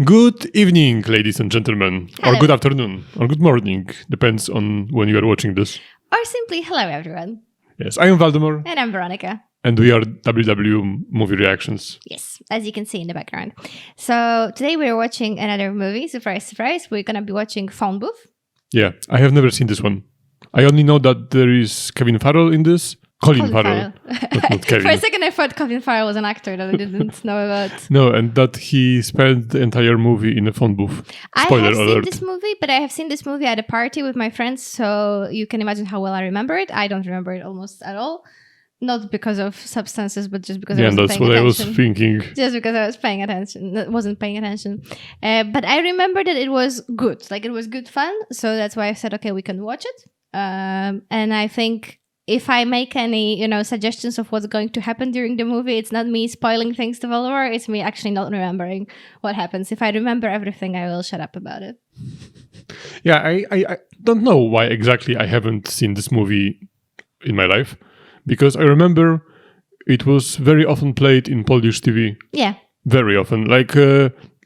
Good evening, ladies and gentlemen, Hello. or good afternoon, or good morning, depends on when you are watching this. Or simply, hello everyone. Yes, I am Waldemar, And I'm Veronica. and we are WW Movie Reactions. Yes, as you can see in the background. So today we're watching another movie. Surprise, surprise. We're going to be watching Phonebooth. Yeah, I have never seen this one. I only know that there is Kevin Farrell in this. Colin Farrell. Not Kevin. For a second I thought Colin Farrell was an actor that I didn't know about. No, and that he spent the entire movie in a phone booth. Spoiler I have alert. seen this movie, but I have seen this movie at a party with my friends, so you can imagine how well I remember it. I don't remember it almost at all. Not because of substances, but just because I wasn't that's paying what attention. I was thinking. Just because I was paying attention, wasn't paying attention. But I remember that it was good. Like, it was good fun. So that's why I said, okay, we can watch it. And I think if I make any, suggestions of what's going to happen during the movie, it's not me spoiling things to Waldemar. It's me actually not remembering what happens. If I remember everything, I will shut up about it. Yeah, I don't know why exactly I haven't seen this movie in my life. Because I remember it was very often played in Polish TV. Yeah. Very often. Like,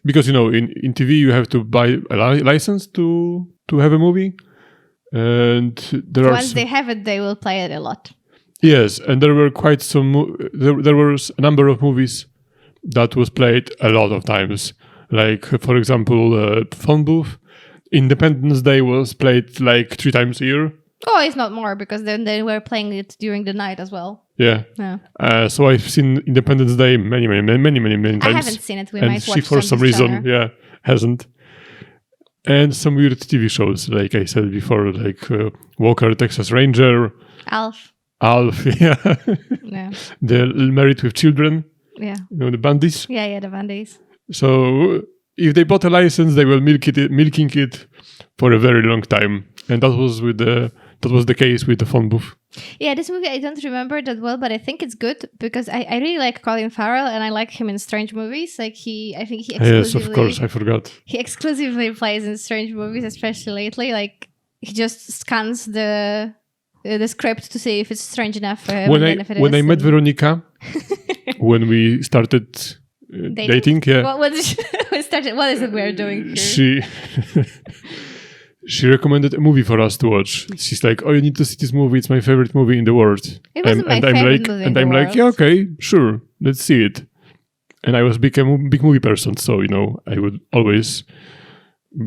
because, in TV you have to buy a license to have a movie. And there are... Once they have it, they will play it a lot. Yes, and there were quite some... There was a number of movies that was played a lot of times. Like, for example, Phonebooth. Independence Day was played like 3 times a year. Oh, it's not more, because then they were playing it during the night as well. Yeah. So I've seen Independence Day many times. I haven't seen it. We and might she, watch for some reason, genre. hasn't. And some weird TV shows, like I said before, like Walker, Texas Ranger, Alf, yeah. yeah, The Married with Children, yeah, the Bandits. yeah, the Bandits. So if they bought a license, they were milking it for a very long time, and that was the case with the Phonebooth. Yeah, this movie I don't remember that well, but I think it's good because I really like Colin Farrell and I like him in strange movies. Like I think he exclusively... Yes, of course, I forgot. He exclusively plays in strange movies, especially lately. Like, he just scans the script to see if it's strange enough for him. When I met Veronica, when we started dating, yeah. What is it we're doing here? She recommended a movie for us to watch. She's like, "Oh, you need to see this movie. It's my favorite movie in the world." It wasn't my favorite movie in the world. Like, "Yeah, okay, sure, let's see it." And I was big movie person, so I would always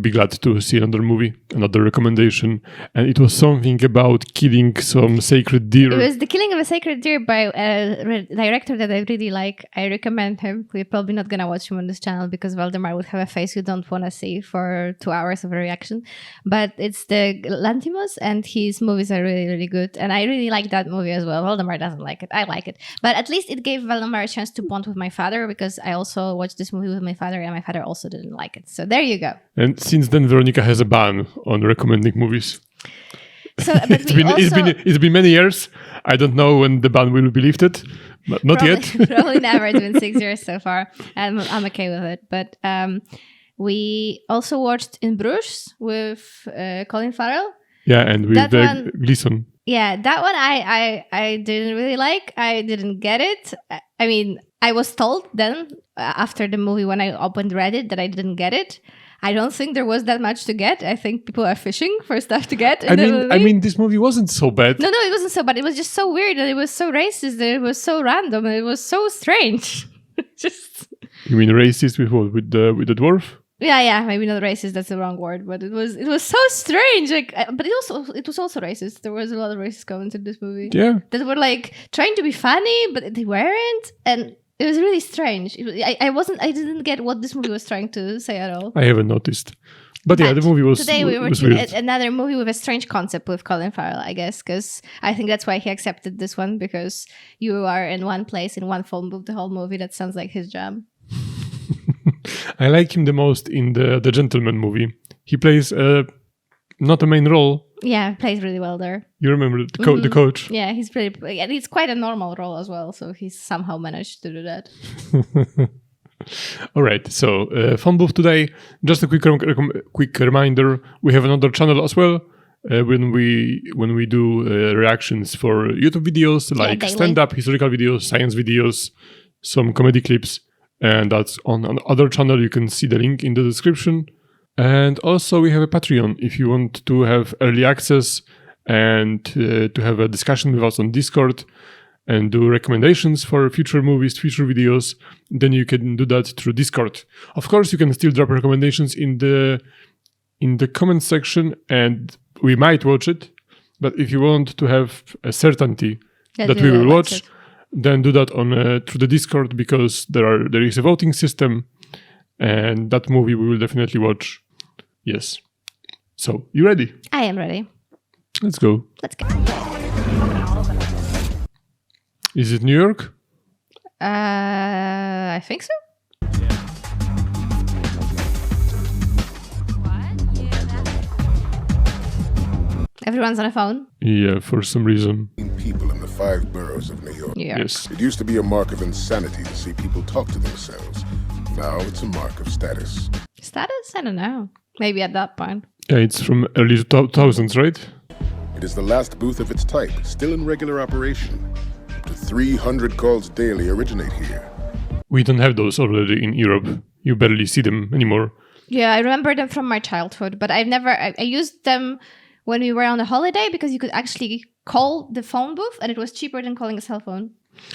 be glad to see another movie, another recommendation. And it was something about killing some sacred deer. It was The Killing of a Sacred Deer by a director that I really like. I recommend him. We're probably not going to watch him on this channel because Waldemar would have a face you don't want to see for 2 hours of a reaction. But it's the Lantimos, and his movies are really, really good. And I really like that movie as well. Waldemar doesn't like it. I like it. But at least it gave Waldemar a chance to bond with my father, because I also watched this movie with my father, and my father also didn't like it. So there you go. And since then, Veronica has a ban on recommending movies. So, but it's been many years. I don't know when the ban will be lifted, but not yet. Probably never. It's been 6 years so far. I'm okay with it. But we also watched In Bruges with Colin Farrell. Yeah, and with Gleason. Yeah, that one I didn't really like. I didn't get it. I mean, I was told then, after the movie, when I opened Reddit, that I didn't get it. I don't think there was that much to get. I think people are fishing for stuff to get. I mean, this movie wasn't so bad. No, it wasn't so bad. It was just so weird, and it was so racist, and it was so random, and it was so strange. Just... You mean racist with what? With the dwarf? Yeah, maybe not racist. That's the wrong word, but it was so strange. Like, but it was also racist. There was a lot of racist comments in this movie. Yeah, that were like trying to be funny, but they weren't, and it was really strange. I didn't get what this movie was trying to say at all. I haven't noticed. But yeah, the movie was... Today we were watching another movie with a strange concept with Colin Farrell, I guess, because I think that's why he accepted this one, because you are in one place, in one phone booth, the whole movie. That sounds like his jam. I like him the most in the Gentleman movie. He plays not a main role. Yeah, he plays really well there. You remember the coach? Yeah, he's pretty... And it's quite a normal role as well, so he's somehow managed to do that. All right, so Phonebooth today. Just a quick reminder: we have another channel as well. When we do reactions for YouTube videos, like stand-up, historical videos, science videos, some comedy clips, And that's on another channel. You can see the link in the description. And also we have a Patreon if you want to have early access and to have a discussion with us on Discord and do recommendations for future movies, future videos, then you can do that through Discord. Of course, you can still drop recommendations in the comment section and we might watch it. But if you want to have a certainty that we will watch, then do that on through the Discord, because there is a voting system and that movie we will definitely watch. Yes. So, you ready? I am ready. Let's go. Let's go. Is it New York? I think so. Everyone's on a phone. Yeah, for some reason. People in the 5 boroughs of New York. Yeah. Yes. It used to be a mark of insanity to see people talk to themselves. Now it's a mark of status. Status? I don't know. Maybe at that point. Yeah, it's from early 2000s, right? It is the last booth of its type, still in regular operation. Up to 300 calls daily originate here. We don't have those already in Europe. You barely see them anymore. Yeah, I remember them from my childhood, but I used them when we were on a holiday because you could actually call the phone booth and it was cheaper than calling a cell phone.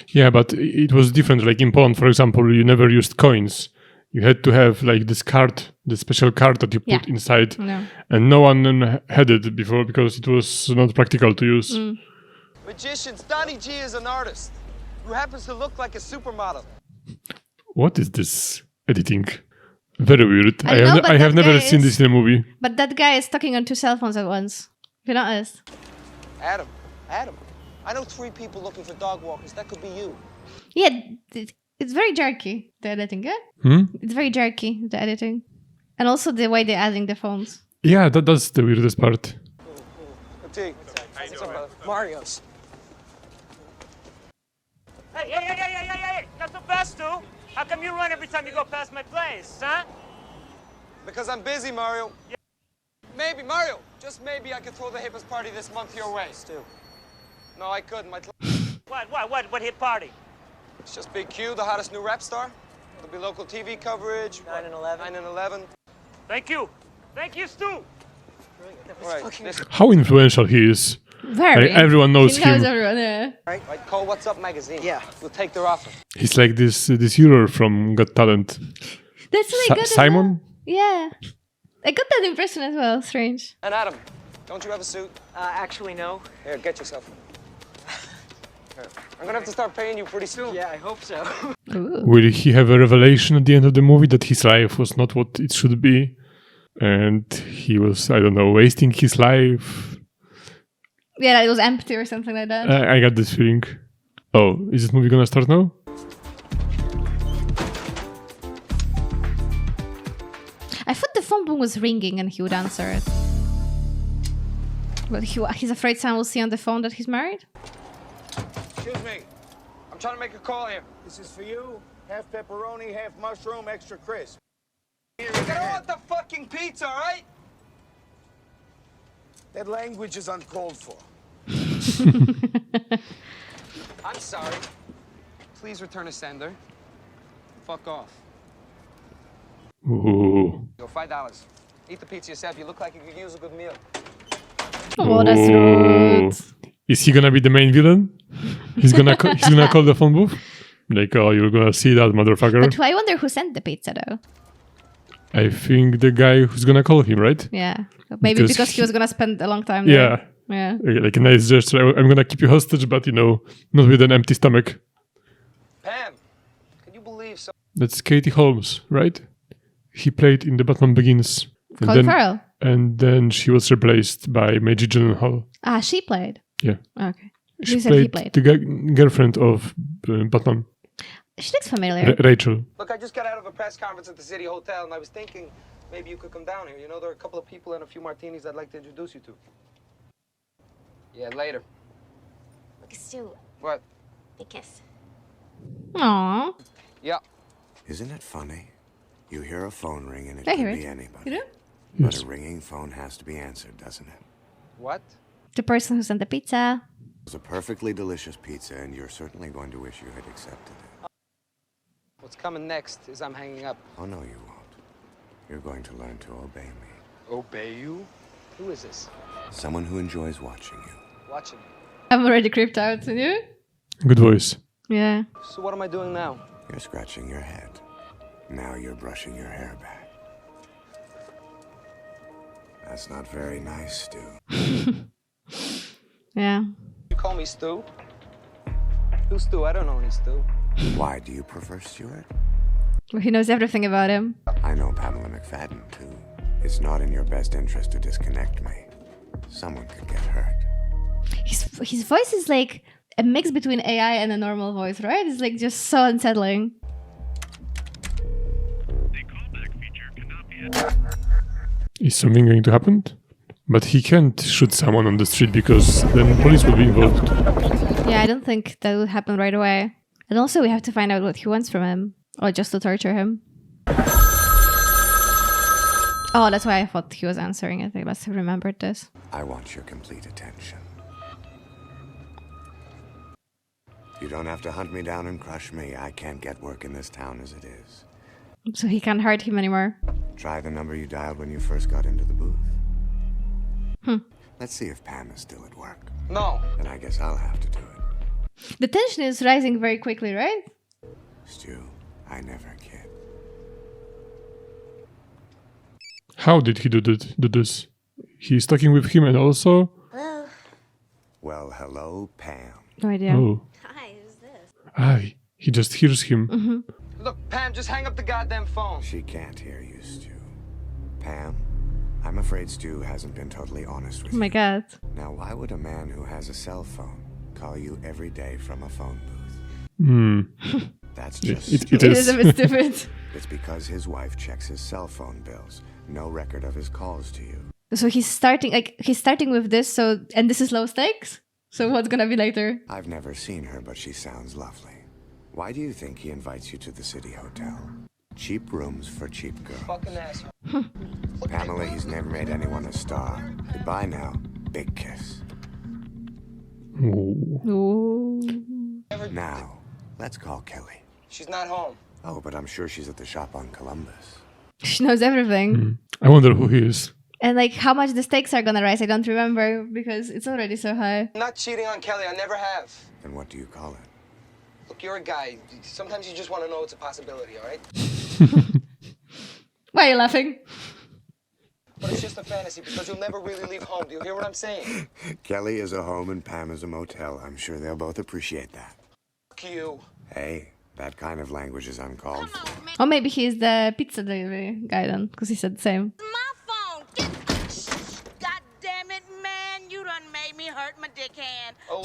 Yeah, but it was different. Like in Poland, for example, you never used coins. You had to have like this card, the special card that you put inside. No. And no one had it before because it was not practical to use. Magicians, Donnie G is an artist who happens to look like a supermodel. What is this editing? Very weird. I have never seen this in a movie. But that guy is talking on 2 cell phones at once. Be honest. Adam, I know 3 people looking for dog walkers. That could be you. Yeah, it's very jerky, the editing, yeah? It's very jerky, the editing. And also the way they're adding the phones. Yeah, that's the weirdest part. What's up, brother? Mario's. Hey, not so fast, dude. How come you run every time you go past my place, huh? Because I'm busy, Mario. Yeah. Maybe, Mario, just maybe I could throw the hippest party this month your way, Stu. No, I couldn't. What hit party? It's just Big Q, the hottest new rap star. There'll be local TV coverage. 9 and 11. 9 and 11. Thank you, Stu. All right, listen. How influential he is. Very. Like, everyone knows he knows him. everyone, yeah. Right, call What's Up magazine. Yeah. We'll take their offer. He's like this hero from Got Talent. That's really good. Simon? Yeah. I got that impression as well. Strange. And Adam, don't you have a suit? Actually, no. Here, get yourself one. Here. I'm gonna have to start paying you pretty soon. Yeah, I hope so. Ooh. Will he have a revelation at the end of the movie that his life was not what it should be? And he was, I don't know, wasting his life? Yeah, it was empty or something like that. I got this feeling. Oh, is this movie gonna start now? I thought the phone was ringing and he would answer it. But he's afraid someone will see on the phone that he's married? Excuse me. I'm trying to make a call here. This is for you. Half pepperoni, half mushroom, extra crisp. I don't want the fucking pizza, all right? That language is uncalled for. I'm sorry. Please return a sender. Fuck off. Ooh. Go $5. Eat the pizza yourself. You look like you could use a good meal. Oh, that's rude. Is he gonna be the main villain? He's gonna call the phone booth? Like, oh, you're gonna see that motherfucker. But I wonder who sent the pizza though. I think the guy who's gonna call him, right? Yeah. Maybe because he was gonna spend a long time there. Yeah. Like a nice gesture. I'm gonna keep you hostage, but not with an empty stomach. Pam, can you believe so? That's Katie Holmes, right? He played in the Batman Begins. Colin Farrell. And then she was replaced by Maggie Gyllenhaal. Ah, she played. Yeah. Okay. She You said he played. the girlfriend of Batman, She looks familiar. Rachel. Look, I just got out of a press conference at the City Hotel, and I was thinking maybe you could come down here. You know, there are a couple of people and a few martinis I'd like to introduce you to. Yeah, later. Look, Stu, What? they kiss. Aww. Yeah. Isn't it funny? You hear a phone ring and it I could hear be it. anybody. You do? But Yes. a ringing phone has to be answered, doesn't it? What? The person who sent the pizza. It was a perfectly delicious pizza, and you're certainly going to wish you had accepted it. What's coming next is I'm hanging up. Oh, no, you won't. You're going to learn to obey me. Obey you? Who is this? Someone who enjoys watching you. Watching me. I'm already creeped out. And you? Good voice. Yeah. So what am I doing now? You're scratching your head. Now you're brushing your hair back. That's not very nice, Stu. Yeah. You call me Stu? Who's Stu? I don't know any Stu. Why do you prefer Stuart? Well, he knows everything about him. I know Pamela McFadden, too. It's not in your best interest to disconnect me. Someone could get hurt. His voice is like a mix between AI and a normal voice, right? It's like just so unsettling. Is something going to happen? But he can't shoot someone on the street because then police will be involved. Yeah, I don't think that would happen right away. And also we have to find out what he wants from him. Or just to torture him. Oh, that's why I thought he was answering it. I must have remembered this. I want your complete attention. You don't have to hunt me down and crush me. I can't get work in this town as it is. So he can't hurt him anymore. Try the number you dialed when you first got into the booth. Let's see if Pam is still at work. No. Then I guess I'll have to do it. The tension is rising very quickly, right? Stu, I never kid. How did he do this? He's talking with him and also... Hello. Well, hello, Pam. No idea. Oh. Hi, who's this? Aye. He just hears him. Look, Pam, just hang up the goddamn phone. She can't hear you, Stu. Pam, I'm afraid Stu hasn't been totally honest with Oh my you. god. Now, why would a man who has a cell phone call you every day from a phone booth? That's just It It is is. a bit stupid. It's because his wife checks his cell phone bills. No record of his calls to you. So he's starting with this, and this is low stakes? So what's gonna be later? I've never seen her, but she sounds lovely. Why do you think he invites you to the City Hotel? Cheap rooms for cheap girls. Fucking asshole. Pamela, he's never made anyone a star. Goodbye now. Big kiss. Ooh. Ooh. Now, let's call Kelly. She's not home. Oh, but I'm sure she's at the shop on Columbus. She knows everything. I wonder who he is. And like how much the stakes are gonna rise, I don't remember because it's already so high. I'm not cheating on Kelly. I never have. Then what do you call it? Look, you're a guy. Sometimes you just want to know it's a possibility, all right? Why are you laughing? But it's just a fantasy because you'll never really leave home. Do you hear what I'm saying? Kelly is a home and Pam is a motel. I'm sure they'll both appreciate that. Fuck you. Hey, that kind of language is uncalled for. Or maybe he's the pizza delivery guy then, because he said the same. My phone. God damn it, man. You done made me hurt my dick hand. Oh,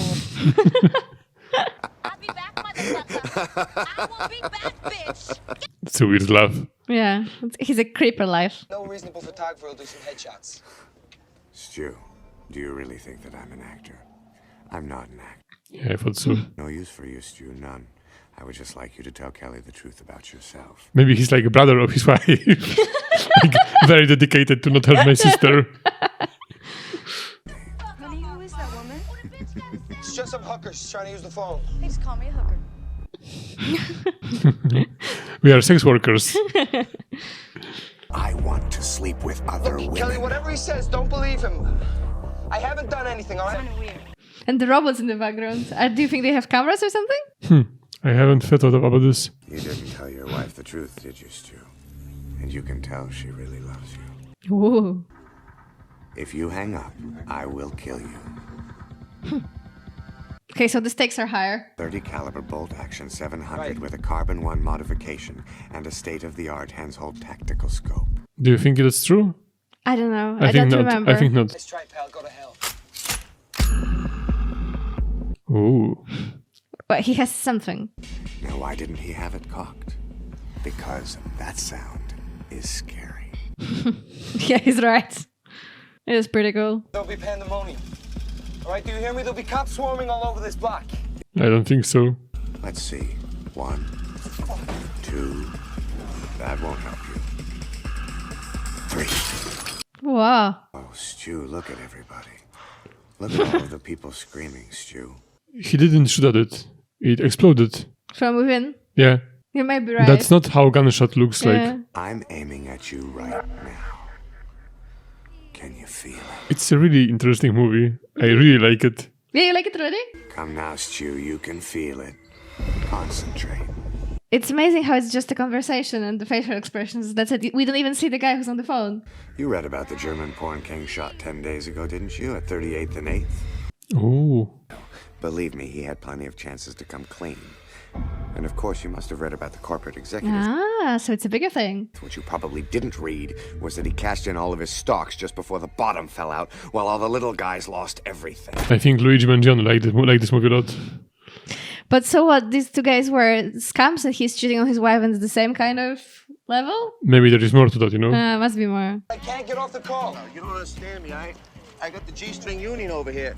I'll be back, motherfucker. I will be back, bitch. It's a weird laugh. Yeah, he's a creeper life. no reasonable photographer will do some headshots. Stu, do you really think that I'm an actor? I'm not an actor. Yeah, I thought so. No use for you, Stu, none. I would just like you to tell Kelly the truth about yourself. Maybe he's like a brother of his wife. Like, very dedicated to not hurt my sister. Honey, who is that woman? It's just some hookers trying to use the phone. Please call me a hooker. We are sex workers. I want to sleep with other Look, women. Kelly, whatever he says, don't believe him. I haven't done anything, all right? Kind of weird. And the robots in the background. Do you think they have cameras or something? I haven't thought about this. You didn't tell your wife the truth, did you, Stu? And you can tell she really loves you. Ooh. If you hang up, I will kill you. Okay, so the stakes are higher. 30 caliber bolt action 700 Right. with a carbon 1 modification and a state-of-the-art hands-hold tactical scope. Do you think it's true? I don't know. I I think don't not. remember. I think not. Nice try, pal. Go to hell. Ooh. But he has something. Now, why didn't he have it cocked? Because that sound is scary. Yeah, he's right. It is pretty cool. There'll be pandemonium. All right, do you hear me? There'll be cops swarming all over this block. I don't think so. Let's see. 1, 2. That won't help you. 3. Wow. Oh, Stu, look at everybody. Look at all of the people screaming, Stu. He didn't shoot at it. It exploded. From within. Yeah. You may be right. That's not how gunshot looks Yeah. like. I'm aiming at you right now. Can you feel it? It's a really interesting movie. I really like it. Yeah, you like it already? Come now, Stu, you can feel it. Concentrate. It's amazing how it's just a conversation and the facial expressions. That's it. We don't even see the guy who's on the phone. You read about the German porn king shot 10 days ago, didn't you? At 38th and 8th? Oh. Believe me, he had plenty of chances to come clean. And of course, you must have read about the corporate executives. Ah, so it's a bigger thing. What you probably didn't read was that he cashed in all of his stocks just before the bottom fell out, while all the little guys lost everything. I think Luigi Mangione like this movie a lot. But so what? These two guys were scams and he's cheating on his wife and it's the same kind of level? Maybe there is more to that, you know? Must be more. I can't get off the call. You don't understand me. I got the G-string union over here.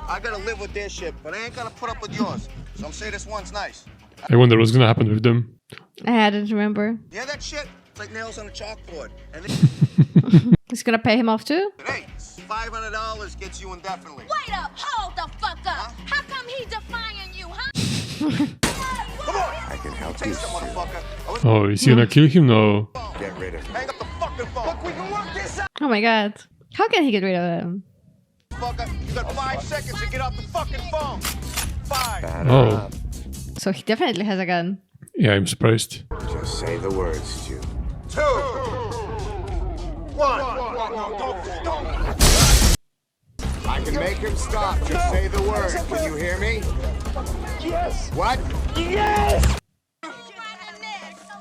I gotta live with their shit, but I ain't gonna put up with yours. So I'm saying this one's nice. I wonder what's gonna happen with them. I didn't remember. Yeah, that shit? It's like nails on a chalkboard. And then, He's gonna pay him off too? hey, $500 gets you indefinitely. Wait up! Hold the fuck up! How come he defying you, huh? Come on! I can help you, Taste it, Stu. motherfucker. Oh, is he gonna kill him? No. Get rid of him. Hang up the fucking phone. Look, we can work this out. Oh my god. How can he get rid of him? Fucker, you got 5 seconds to get off the fucking phone. 5. Batter Oh. up. So he definitely has a gun. Yeah, I'm surprised. Just say the words, Stu. 2. 1. Don't. I can make him stop. Just say the word. Can you hear me? Yes. What?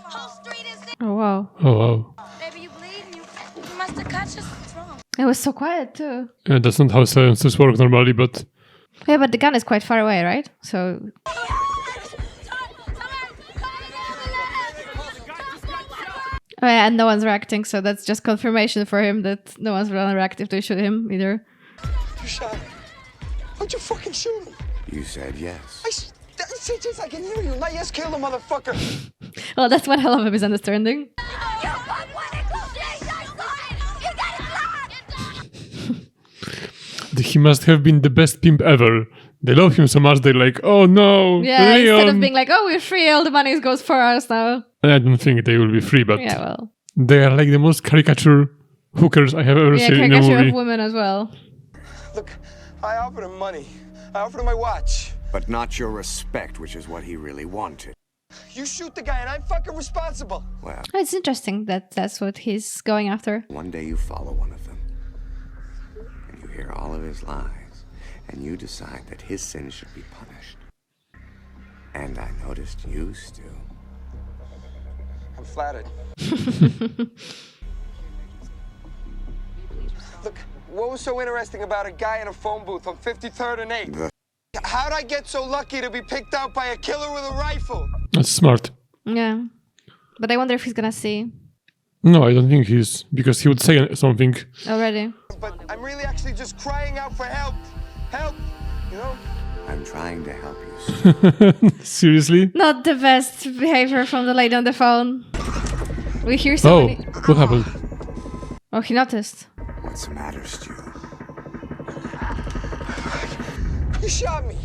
Whole street is there. Oh wow. Oh, wow. Baby, you bleeding? You must have cut us. What's wrong? It was so quiet too. Yeah, that's not how silencers work normally, but Yeah, but the gun is quite far away, right? So oh yeah, and no one's reacting, so that's just confirmation for him that no one's gonna react if they shoot him either. You shot him. Why'd you fucking shoot him? You said yes. I said yes, I can hear you. Not yes, kill the motherfucker. Well, that's one hell of a misunderstanding. he must have been the best pimp ever. They love him so much, they're like, oh no, Yeah, Leon. instead of being like, oh, we're free, all the money goes for us now. I don't think they will be free, but Yeah, well. they are like the most caricature hookers I have ever Yeah, seen in a caricature movie. of women as well. Look, I offered him money. I offered him my watch. But not your respect, which is what he really wanted. You shoot the guy and I'm fucking responsible. Well, Oh, it's interesting that that's what he's going after. one day you follow one of them, and you hear all of his lies, and you decide that his sins should be punished. And I noticed you, Stu. I'm flattered. Look, what was so interesting about a guy in a phone booth on 53rd and 8th? How'd I get so lucky to be picked out by a killer with a rifle? That's smart. Yeah. But I wonder if he's gonna see No, I don't think he's, because he would say something. already. But I'm really actually just crying out for help. Help, you know? I'm trying to help you, Stu. Seriously? Not the best behavior from the lady on the phone. We hear so Oh, many... what happened? Oh, he noticed. What's the matter, Stu? You shot me.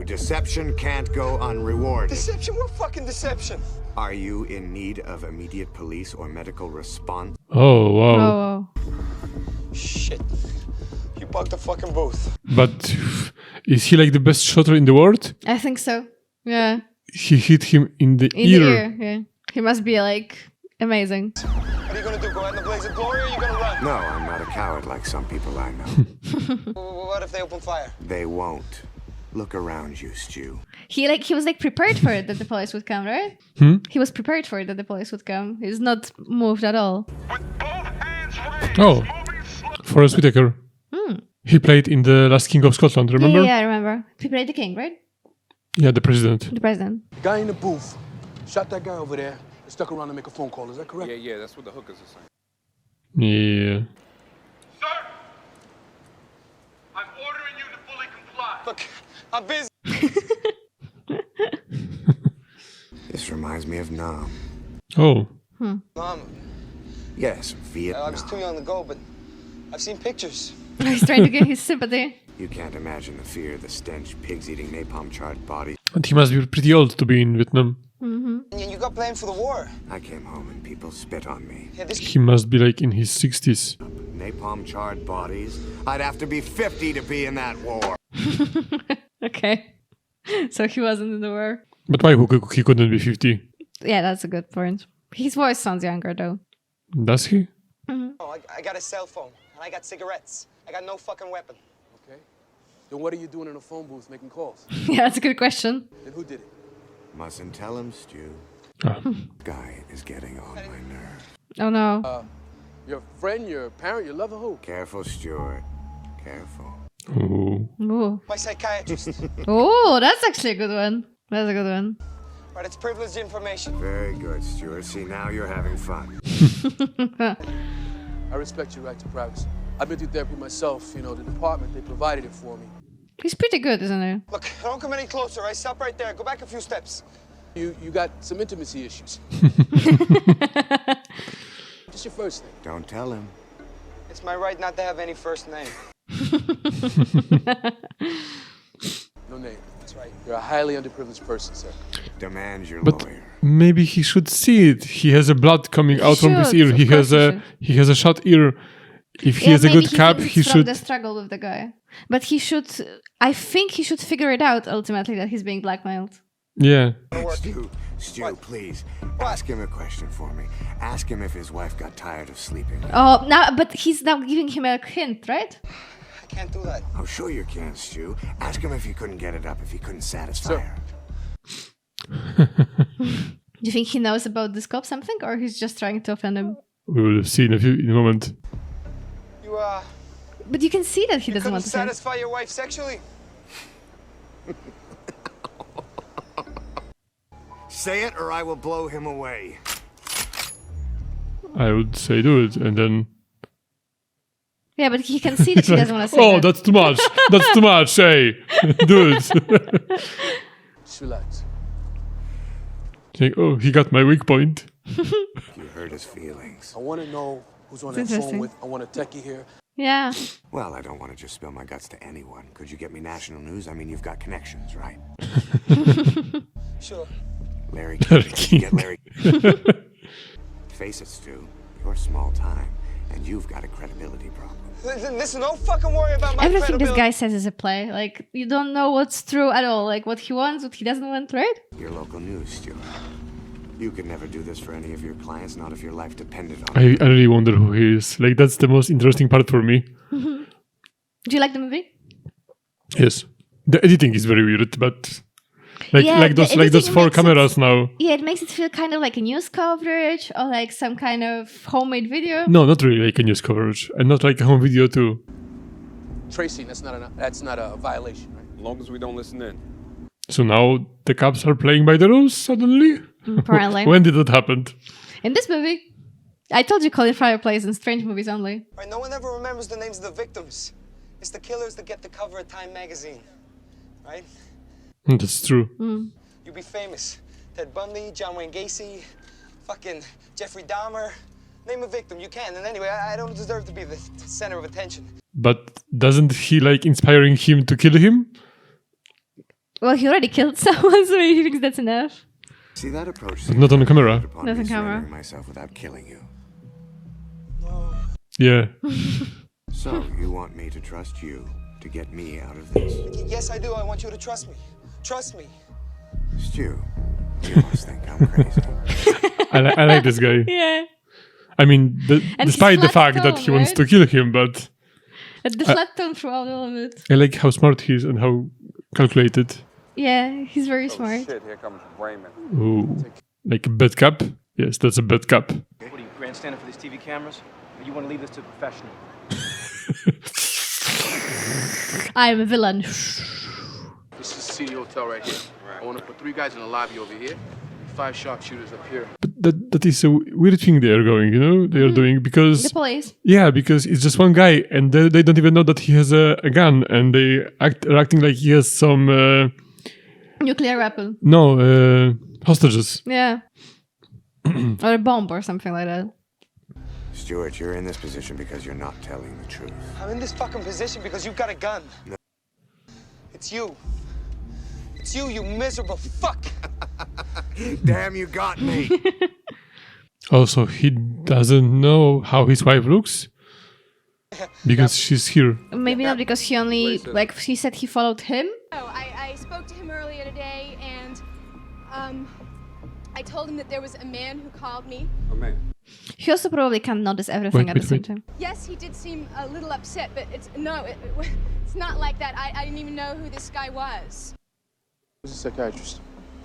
Deception can't go unrewarded. Deception? What fucking deception? Are you in need of immediate police or medical response? Oh, wow. Oh. Shit. You bugged the fucking booth. But is he like the best shotter in the world? I think so. Yeah. He hit him in the In ear. the ear. Yeah. He must be like amazing. What are you gonna do? Go out in the blaze of glory or are you gonna run? No, I'm not a coward like some people I know. What if they open fire? They won't. Look around you, Stu. He was prepared for it that the police would come, right? He was prepared for it that the police would come. He's not moved at all. Oh, Forrest Whitaker. He played in The Last King of Scotland, remember? Yeah, I remember. He played the king, right? Yeah, the president. The president. Guy in the booth shot that guy over there and stuck around to make a phone call. Is that correct? Yeah, that's what the hookers are saying. Yeah. Sir, I'm ordering you to fully comply. Look, I'm busy. This reminds me of Nam. Oh. Mom, Yes, Vietnam. I was too young to go, but I've seen pictures. He's trying to get his sympathy. You can't imagine the fear, the stench, pigs eating napalm-charred bodies. And he must be pretty old to be in Vietnam. got blamed for the war. I came home and people spit on me. Yeah, this He must be like in his 60s. Napalm charred bodies. I'd have to be 50 to be in that war. Okay. So he wasn't in the war. But why he couldn't be 50? Yeah, that's a good point. His voice sounds younger though. Does he? Oh, I got a cell phone, and I got cigarettes. I got no fucking weapon. Okay. Then what are you doing in a phone booth making calls? Yeah, that's a good question. Then who did it? Mustn't tell him, Stu. Ah. Guy is getting on my nerves. Oh no. Your friend, your parent, your lover, who? Careful, Stuart. Careful. Ooh. Ooh. My psychiatrist. Oh, that's actually a good one. That's a good one. Right, it's privileged information. Very good, Stuart. See, now you're having fun. I respect your right to privacy. I've been through therapy myself. You know, the department, they provided it for me. He's pretty good, isn't he? Look, don't come any closer, right? Stop right there. Go back a few steps. You got some intimacy issues. Just your first name. Don't tell him. It's my right not to have any first name. No name. That's right. You're a highly underprivileged person, sir. Demand your But lawyer. maybe he should see it. He has a blood coming out from his should, ear. of He course has he he has a shot ear. If he has a maybe good cap, thinks he it's from should. the struggle with the guy. But he should. I think he should figure it out ultimately that he's being blackmailed. Yeah. Stu, please. Ask him a question for me. Ask him if his wife got tired of sleeping. Oh, now, but he's now giving him a hint, right? I can't do that. Oh, sure you can, Stu. Ask him if he couldn't get it up, if he couldn't satisfy her. Do you think he knows about the scope something, or he's just trying to offend him? We will see in a moment. You, But you can see that he you doesn't couldn't want to say. satisfy your wife sexually? Say it or I will blow him away. I would say do it, and then. Yeah, but he can see that he doesn't want to say Oh, that. that's too much. That's too much. Hey, do it. Just relax. Like, oh, he got my weak point. You hurt his feelings. I want to know who's on It's that phone interesting. with. I want a techie here. Yeah. Well, I don't want to just spill my guts to anyone. Could you get me national news? I mean, you've got connections, right? Sure. Larry Larry King. King. Get Larry. Face it, Stu. You're small time, and you've got a credibility problem. Listen, don't fucking worry about my Everything this credibility. guy says is a play. Like, you don't know what's true at all. Like, what he wants, what he doesn't want, right? Your local news, Stuart. You could never do this for any of your clients, not if your life depended on it. I really wonder who he is. Like, that's the most interesting part for me. Do you like the movie? Yes. The editing is very weird, but like Yeah, like the those editing four makes cameras now. Yeah, it makes it feel kind of like a news coverage or like some kind of homemade video. No, not really like a news coverage, and not like a home video too. Tracing, that's not a violation, right? As long as we don't listen in. So now the cops are playing by the rules suddenly. Apparently. When did that happen? In this movie, I told you Colin Farrell plays in strange movies only. Right, no one ever remembers the names of the victims. It's the killers that get the cover of Time magazine, right? That's true. You'd be famous. Ted Bundy, John Wayne Gacy, fucking Jeffrey Dahmer. Name a victim, you can. And anyway, I don't deserve to be the center of attention. But doesn't he like inspiring him to kill him? Well, he already killed someone, so he thinks that's enough. See that approach? But not on camera. Not on camera. Surrendering myself without killing you. Yeah. So you want me to trust you to get me out of this? Yes, I do. I want you to trust me. Trust me. Stu, you must think I'm crazy. I like this guy. Yeah. I mean, And despite the he's flat fact that tone, he wants right? to kill him, but The flat tone throughout all of it. I like how smart he is and how calculated. Yeah, he's very smart. Shit, here comes Raymond. Ooh. Like a bad cap? Yes, that's a bad cap. What are you, grandstanding for these TV cameras? Or you want to leave this to a professional? I am a villain. This is the city hotel right here. I want to put 3 guys in the lobby over here, 5 sharpshooters up here. But that is a weird thing they are going, you know? They are doing because... The police. Yeah, because it's just one guy and they don't even know that he has a gun and they are acting like he has some... Nuclear weapon. No, hostages. Yeah. Or a bomb or something like that. Stuart, you're in this position because you're not telling the truth. I'm in this fucking position because you've got a gun. No. It's you. It's you, you miserable fuck. Damn, you got me. Also, he doesn't know how his wife looks because she's here. Maybe not, because he only, like, he said he followed him. Oh, I spoke to him earlier today, and I told him that there was a man who called me. A man. He also probably can't notice everything Wait, at wait, the same wait. time. Yes, he did seem a little upset, but it's not like that. I didn't even know who this guy was. Who's a psychiatrist?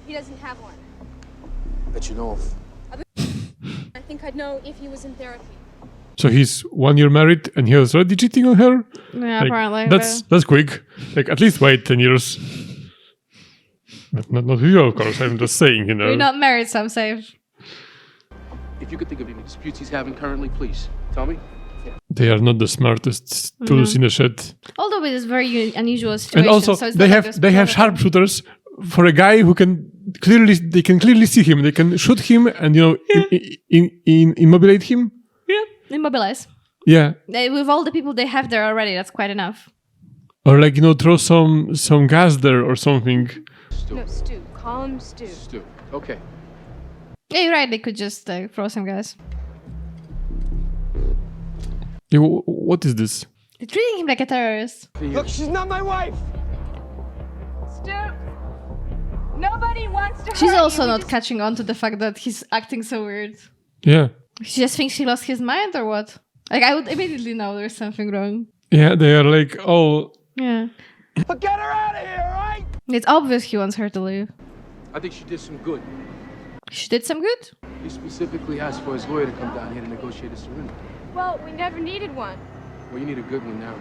He doesn't have one. Bet you know of. I think I'd know if he was in therapy. So he's 1 year married and he was already cheating on her? Yeah, Like, apparently. That's quick. Like, at least wait 10 years. But not you, of course. I'm just saying, you know. We're not married, so I'm safe. If you could think of any disputes he's having currently, please tell me. They are not the smartest tools in the shed. Although it is very unusual situation. And also, so it's they not have like they have sharpshooters for a guy who can clearly see him. They can shoot him and, you know, immobilize him. Yeah, immobilize. Yeah. With all the people they have there already, that's quite enough. Or like, you know, throw some gas there or something. No, Stu. Call him Stu. Stu. Okay. Yeah, you're right. They could just throw some guys. Yeah, what is this? They're treating him like a terrorist. Look, she's not my wife. Stu. Nobody wants to She's hurt also you. not catching on to the fact that he's acting so weird. Yeah. She just thinks he lost his mind or what? Like, I would immediately know there's something wrong. Yeah, they are like, oh. Yeah. But get her out of here, all right? It's obvious he wants her to leave. I think she did some good. She did some good? He specifically asked for his lawyer to come down here to negotiate a surrender. Well, we never needed one. Well, you need a good one now.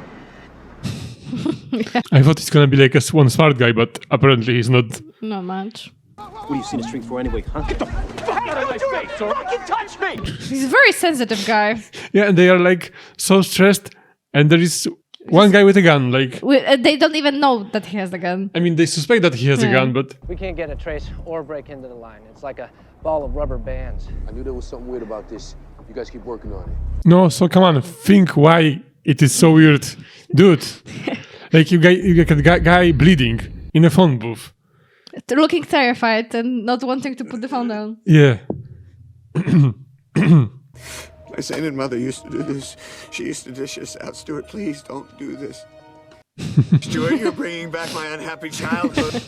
I thought he's gonna be like one smart guy, but apparently he's not. Not much. What do you see the string for anyway, huh? Get the Fuck out of my face, or fucking touch me! He's a very sensitive guy. Yeah, and they are like so stressed, and there is one guy with a gun. Like, They don't even know that he has the gun. I mean, they suspect that he has a gun, but We can't get a trace or break into the line. It's like a ball of rubber bands. I knew there was something weird about this. You guys keep working on it. no. So come on, think why it is so weird, dude. Like you get a guy bleeding in a phone booth. Looking terrified and not wanting to put the phone down. Yeah. My sainted mother used to do this. She used to dish us out. Stuart, please don't do this. Stuart, you're bringing back my unhappy childhood.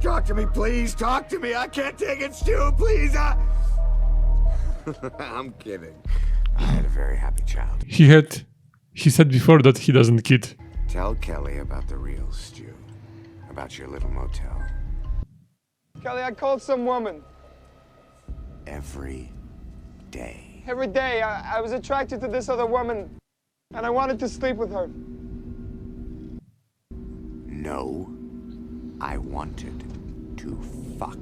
Talk to me, please. Talk to me. I can't take it, Stu. Please. I'm kidding. I had a very happy childhood. He said before that he doesn't kid. Tell Kelly about the real Stu. About your little motel. Kelly, I called some woman. Every day. Every day, I was attracted to this other woman, and I wanted to sleep with her. No, I wanted to fuck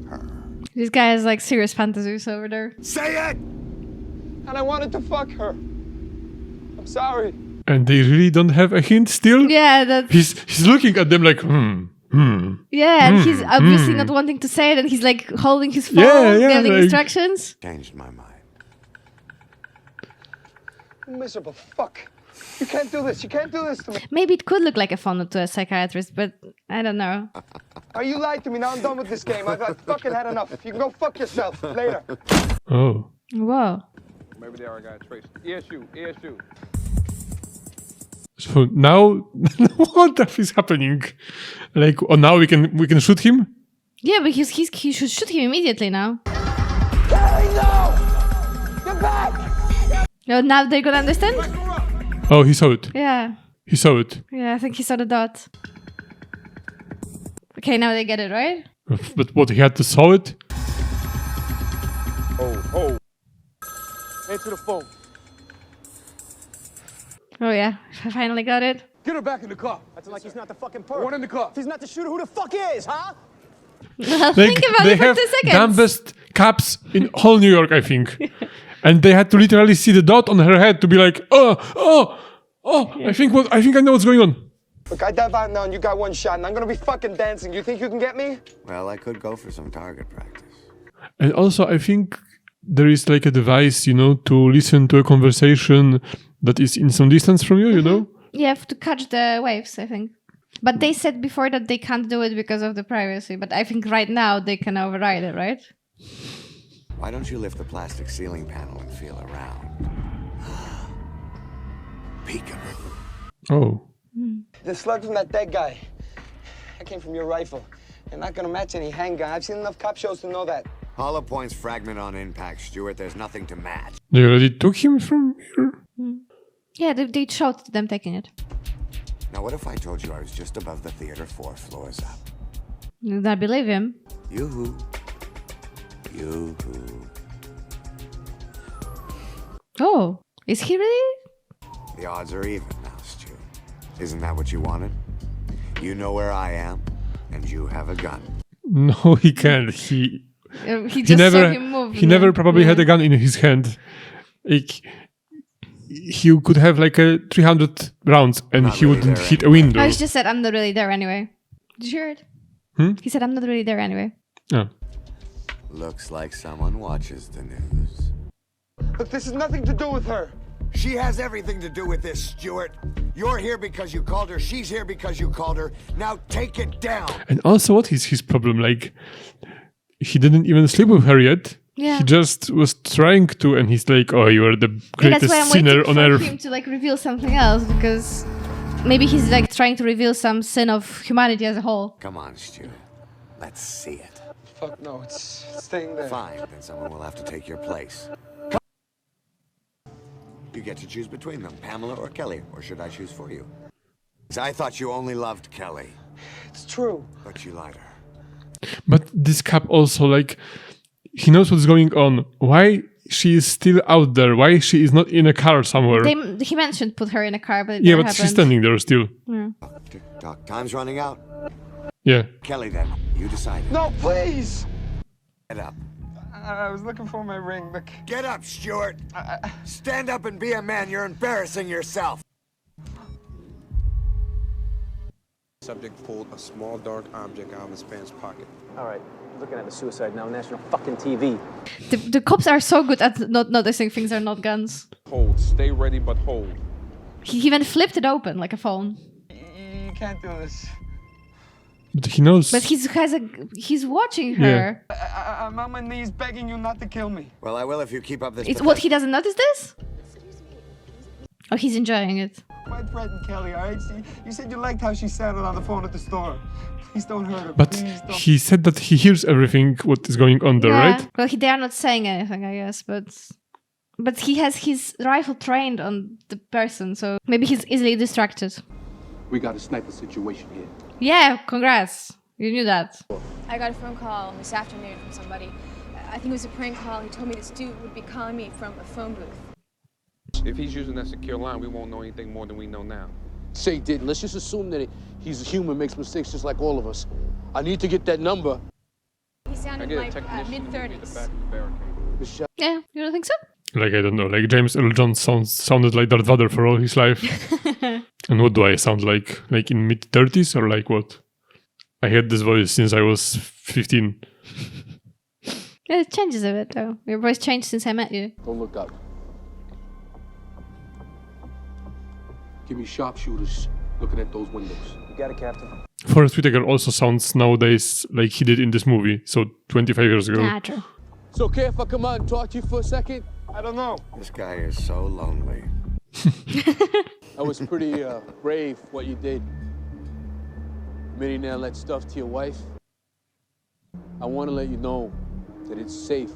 her. This guy has like serious fantasies over there. Say it! And I wanted to fuck her. I'm sorry. And they really don't have a hint still? Yeah, that's... He's looking at them like, Yeah, and he's obviously not wanting to say it, and he's like holding his phone, getting like... instructions. Changed my mind. Miserable fuck. You can't do this. You can't do this to me. Maybe it could look like a phone to a psychiatrist, but I don't know. Oh, you lied to me. Now I'm done with this game. I've fucking had enough. You can go fuck yourself. Later. Oh. Whoa. Maybe they are got traced. ESU. So now, what the f is happening? Like, oh, now we can shoot him? Yeah, but he should shoot him immediately now. Kelly, no! Get back! No, now they're gonna understand? Oh, he saw it. Yeah. He saw it. Yeah, I think he saw the dot. Okay, now they get it, right? But what, he had to saw it? Oh. Answer the phone. Oh yeah, I finally got it. Get her back in the car. Acting like he's not the fucking perp. One in the car. If he's not the shooter, who the fuck is, huh? Think about they it for have 2 seconds. dumbest cops in whole New York, I think. And they had to literally see the dot on her head to be like, oh, I think I know what's going on. Look, I dive out now and you got one shot and I'm gonna be fucking dancing. You think you can get me? Well, I could go for some target practice. And also, I think there is like a device, to listen to a conversation that is in some distance from you, you know? You have to catch the waves, I think. But they said before that they can't do it because of the privacy. But I think right now they can override it, right? Why don't you lift the plastic ceiling panel and feel around? Peekaboo. Oh. The slug from that dead guy. That came from your rifle. They're not gonna match any handgun. I've seen enough cop shows to know that. Hollow points fragment on impact, Stuart. There's nothing to match. They already took him from here? Yeah, they showed them taking it. Now, what if I told you I was just above the theater 4 floors up? I believe him. Yoo-hoo. Yoo-hoo. Oh, is he really? The odds are even now, Stu. Isn't that what you wanted? You know where I am, and you have a gun. No, he can't. He just never, saw him move. he never probably had a gun in his hand. Like, he could have like a 300 rounds and Not he really wouldn't there hit a anyway. window. I just said I'm not really there anyway. Did you hear it? He said I'm not really there anyway. Oh. Looks like someone watches the news. Look, this has nothing to do with her. She has everything to do with this, Stuart. You're here because you called her. She's here because you called her. Now take it down. And also, what is his problem? Like, he didn't even sleep with her yet. Yeah. He just was trying to, and he's like, "Oh, you are the Yeah, that's greatest why I'm sinner waiting on for earth." him to like reveal something else, because maybe he's like trying to reveal some sin of humanity as a whole. Come on, Stu. Let's see it. Fuck no, it's staying there. Fine, then someone will have to take your place. You get to choose between them, Pamela or Kelly, or should I choose for you? 'Cause I thought you only loved Kelly. It's true. But you lied to her. But this cop also, like, he knows what's going on. Why she is still out there? Why she is not in a car somewhere? He mentioned put her in a car, but it Yeah, never but happened. she's standing there still. Yeah. Tick-tock, time's running out. Yeah. Kelly, then. You decide. No, please! Get up. I was looking for my ring. Look. Get up, Stuart. Stand up and be a man. You're embarrassing yourself. Subject pulled a small dark object out of his pants pocket. All right, looking at a suicide now, national fucking TV. The cops are so good at not noticing things are not guns. Hold. Stay ready, but hold. He even flipped it open like a phone. You can't do this. But he knows. But he's watching her. I'm on my knees begging you not to kill me. Well, I will if you keep up this. It's what he doesn't notice this? Oh, he's enjoying it. My friend Kelly, all right? You said you liked how she sounded on the phone at the store. Please don't hurt her. But Please don't. he said that he hears everything what is going on there, right? Well, they are not saying anything, I guess, but he has his rifle trained on the person, so maybe he's easily distracted. We got a sniper situation here. Yeah, congrats. You knew that. I got a phone call this afternoon from somebody. I think it was a prank call. He told me this dude would be calling me from a phone booth. If he's using that secure line, we won't know anything more than we know now. Say he didn't. Let's just assume that he's human, makes mistakes just like all of us. I need to get that number. He sounded like mid-30s. Yeah, you don't think so? Like, I don't know, like James Earl Jones sounded like Darth Vader for all his life. And what do I sound like? Like in mid-30s or like what? I had this voice since I was 15. Yeah, it changes a bit though. Your voice changed since I met you. Don't look up. Give me sharpshooters looking at those windows. You got it, Captain. Forrest Whitaker also sounds nowadays like he did in this movie, so 25 years ago. Ah, true. It's okay if I come out and talk to you for a second? I don't know. This guy is so lonely. That was pretty brave what you did. Admitting all that stuff to your wife. I want to let you know that it's safe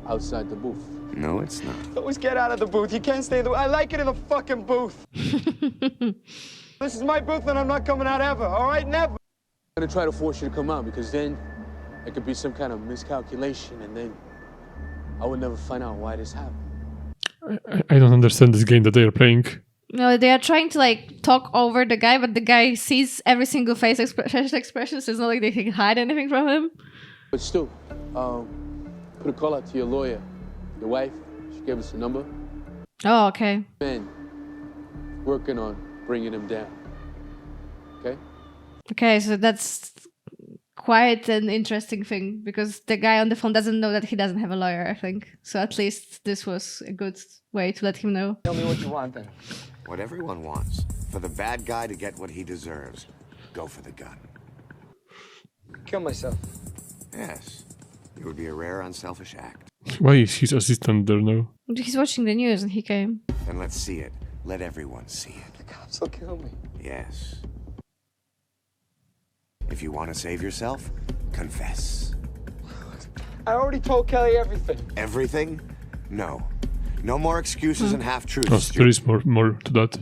outside the booth. No, it's not. Always get out of the booth. You can't stay in the. I like it in the fucking booth. This is my booth, and I'm not coming out ever. All right, never. I'm gonna try to force you to come out because then there could be some kind of miscalculation, and then I would never find out why this happened. I don't understand this game that they are playing. No, they are trying to like talk over the guy, but the guy sees every single facial expression, so it's not like they can hide anything from him. But still, put a call out to your lawyer. Your wife, she gave us a number. Oh, okay. Ben, working on bringing him down. Okay? Okay, so that's quite an interesting thing because the guy on the phone doesn't know that he doesn't have a lawyer, I think. So at least this was a good way to let him know. Tell me what you want then. What everyone wants. For the bad guy to get what he deserves. go for the gun. Kill myself. Yes. It would be a rare, unselfish act. Why is his assistant there now? He's watching the news and he came. Then let's see it. Let everyone see it. The cops will kill me. Yes. If you want to save yourself, confess. I already told Kelly everything. Everything? No. No more excuses and half-truths. Oh, there is more to that.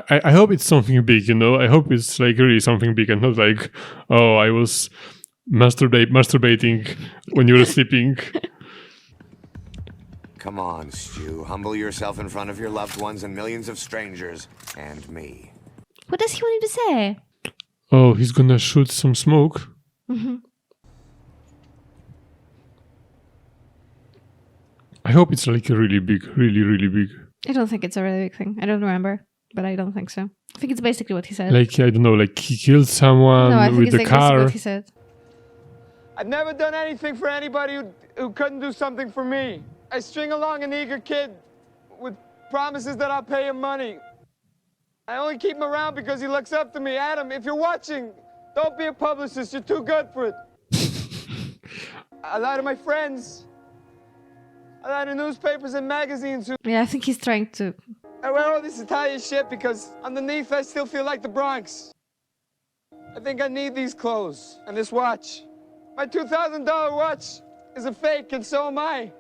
I hope it's something big, you know? I hope it's like really something big and not like, oh, I was masturbating when you were sleeping. Come on, Stu. Humble yourself in front of your loved ones and millions of strangers. And me. What does he want you to say? Oh, he's gonna shoot some smoke. Mm-hmm. I hope it's like a really big, really big. I don't think it's a really big thing. I don't remember, but I don't think so. I think it's basically what he said. Like, I don't know, like he killed someone no, I think with it's the like car. What he said. I've never done anything for anybody who couldn't do something for me. I string along an eager kid with promises that I'll pay him money. I only keep him around because he looks up to me. Adam, if you're watching, don't be a publicist. You're too good for it. I lie to my friends. I lie to newspapers and magazines. Yeah, I think he's trying to. I wear all this Italian shit because underneath I still feel like the Bronx. I think I need these clothes and this watch. My $2,000 watch is a fake, and so am I.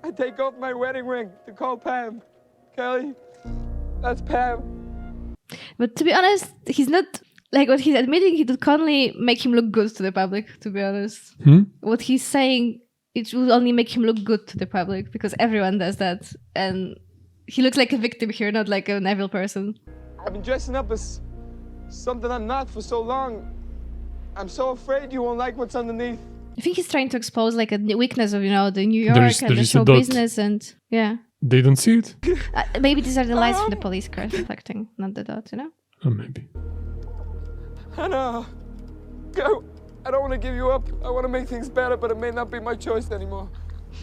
I take off my wedding ring to call Pam. Kelly, that's Pam. But to be honest, he's not like what he's admitting. He would only make him look good to the public. To be honest, what he's saying, it will only make him look good to the public because everyone does that, and he looks like a victim here, not like an evil person. I've been dressing up as something I'm not for so long. I'm so afraid you won't like what's underneath. I think he's trying to expose like a weakness of, you know, the New York There and the is show a dot. business, and yeah. They don't see it? Maybe these are the lights from the police cars reflecting, not the dot, you know? Oh, maybe. Hannah, go. I don't want to give you up. I want to make things better, but it may not be my choice anymore.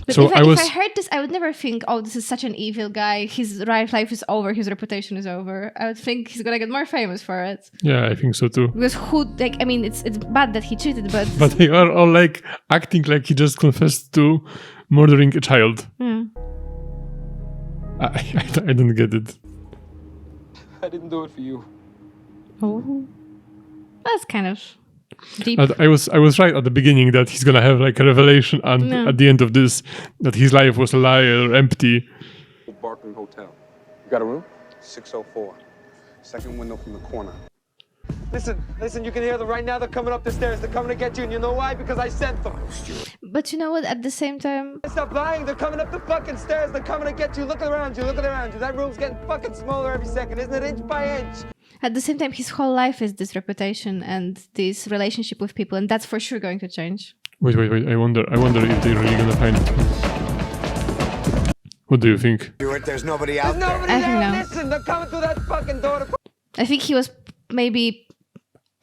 But So if I heard this, I would never think, oh, this is such an evil guy. His life is over. His reputation is over. I would think he's gonna get more famous for it. Yeah, I think so too. Because I mean, it's bad that he cheated, but... But they are all like acting like he just confessed to murdering a child. Yeah. I don't get it. I didn't do it for you. Oh. That's kind of deep. I was right at the beginning that he's gonna have like a revelation and at the end of this that his life was a lie or empty. Barking Hotel. You got a room? 604. Second window from the corner. Listen, you can hear them right now. They're coming up the stairs. They're coming to get you, and you know why? Because I sent them. But you know what? At the same time... Stop lying. They're coming up the fucking stairs. They're coming to get you. Look around you. Look around you. That room's getting fucking smaller every second, isn't it? Inch by inch. At the same time, his whole life is this reputation and this relationship with people, and that's for sure going to change. Wait. I wonder if they're really gonna find it. What do you think? There's nobody out there. I think no. Listen, they're coming through that fucking door. I think he was maybe...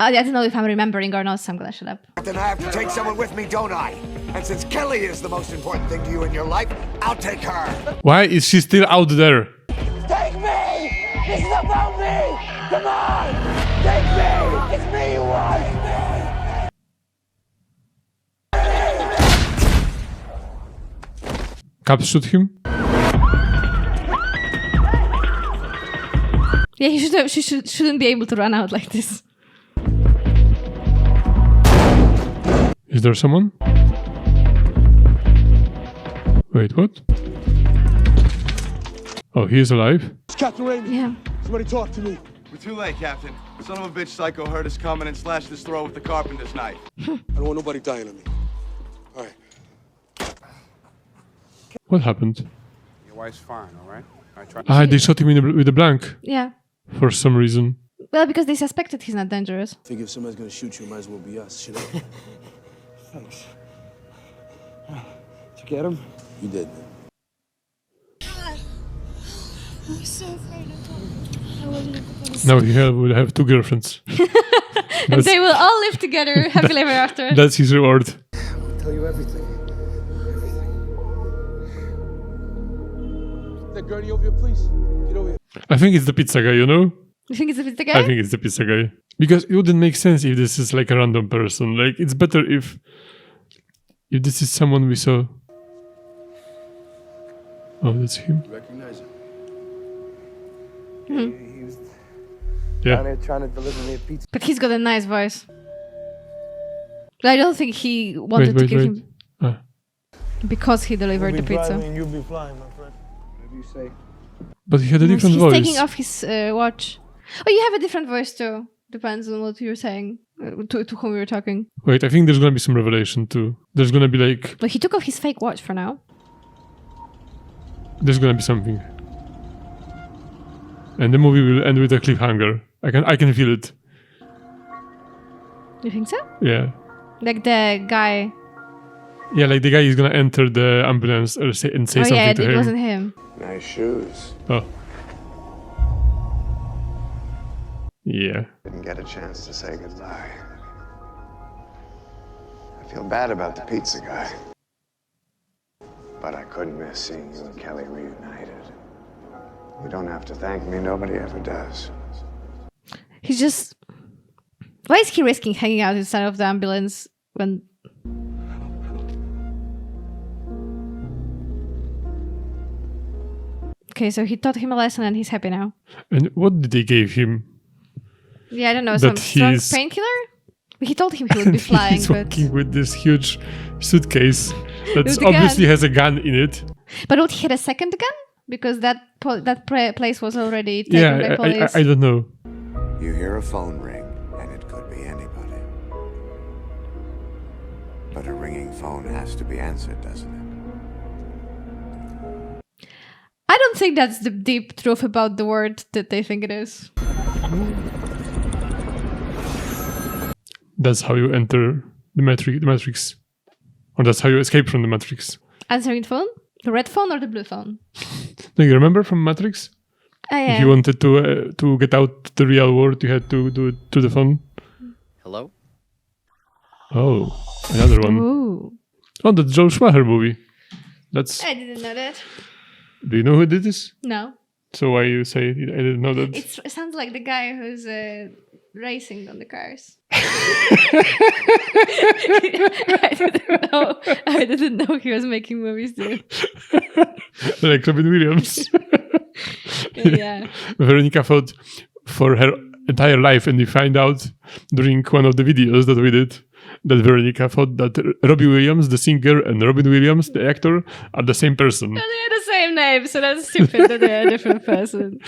I don't know if I'm remembering or not, so I'm gonna shut up. Then I have to take someone with me, don't I? And since Kelly is the most important thing to you in your life, I'll take her. Why is she still out there? Take me! This is about me! Come on! Take me! It's me you want! Cops shoot him? Yeah, she shouldn't be able to run out like this. Is there someone? Wait, what? Oh, he is alive? It's Captain Raymond. Yeah. Somebody talk to me. We're too late, Captain. Son of a bitch psycho heard us coming and slashed his throat with the carpenter's knife. I don't want nobody dying on me. All right. What happened? Your wife's fine, all right? They shot him with a blank. Yeah. For some reason. Well, because they suspected he's not dangerous. I think if somebody's gonna shoot you, it might as well be us, you know? Thanks. Did you get him? You did. I'm so afraid of him. I wasn't gonna Now he will have two girlfriends. And they will all live together happily ever after. That's his reward. I'll tell you everything. That gurney over here, please. Get over here. I think it's the pizza guy, you know? You think it's the pizza guy? I think it's the pizza guy. Because it wouldn't make sense if this is like a random person. Like, it's better if this is someone we saw. Oh, that's him. Recognize him? Mhm. He was Yeah. down there trying to deliver me a pizza. But he's got a nice voice. I don't think he wanted to give him because he delivered the pizza. And you'll be flying, my friend. Whatever you say. But he had a different He's voice. taking off his watch. Oh, you have a different voice too. Depends on what you're saying, to whom you're talking. Wait, I think there's gonna be some revelation too. There's gonna be like... But he took off his fake watch for now. There's gonna be something. And the movie will end with a cliffhanger. I can feel it. You think so? Yeah. Like the guy. Yeah, like the guy is gonna enter the ambulance and say something yeah, to it him. wasn't him. Nice shoes. Oh. Yeah. Didn't get a chance to say goodbye. I feel bad about the pizza guy. But I couldn't miss seeing you and Kelly reunited. You don't have to thank me, nobody ever does. He's just... Why is he risking hanging out inside of the ambulance when... Okay, so he taught him a lesson and he's happy now. And what did they give him? Yeah, I don't know, That some strong he's- painkiller? He told him he would be flying, He's but... walking with this huge suitcase that With the obviously gun. has a gun in it. But would he had a second gun? Because that place was already taken by Yeah, police. I don't know. You hear a phone ring, and it could be anybody. But a ringing phone has to be answered, doesn't it? I don't think that's the deep truth about the word that they think it is. That's how you enter the Matrix. Or that's how you escape from the Matrix. Answering phone? The red phone or the blue phone? Do you remember from Matrix? Yeah. If you wanted to get out to the real world, you had to do it through the phone. Hello? Oh, another one. Ooh. Oh, that's Joel Schumacher movie. That's. I didn't know that. Do you know who did this? No. So why you say I didn't know that? It sounds like the guy who's racing on the cars. I didn't know he was making movies too. Like Robin Williams. Yeah. Veronica fought for her entire life, and we find out during one of the videos that we did that Veronica thought that Robbie Williams, the singer, and Robin Williams, the actor, are the same person. They had the same name, so that's stupid that they're a different person.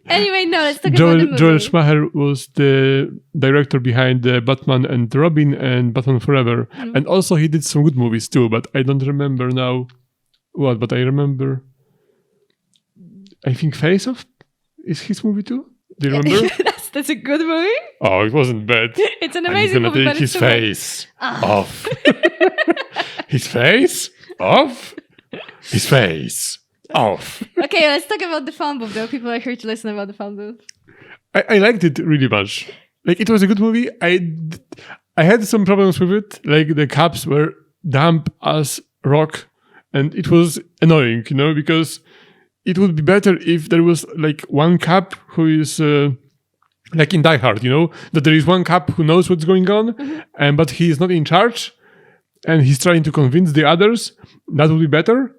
Anyway, no, let's talk about the movie. Joel Schumacher was the director behind Batman and Robin and Batman Forever. Mm. And also he did some good movies too, but I don't remember now what, but I remember... I think Face Off is his movie too? Do you remember? That's a good movie. Oh, it wasn't bad. It's an amazing movie, but He's it's gonna so take his face off. His face off. His face off. Okay, let's talk about the phone booth though. People are here to listen about the phone booth. I liked it really much. Like, it was a good movie. I had some problems with it. Like, the caps were damp as rock, and it was annoying, because it would be better if there was like one cap who is like in Die Hard, that there is one cap who knows what's going on, but he is not in charge, and he's trying to convince the others. That would be better.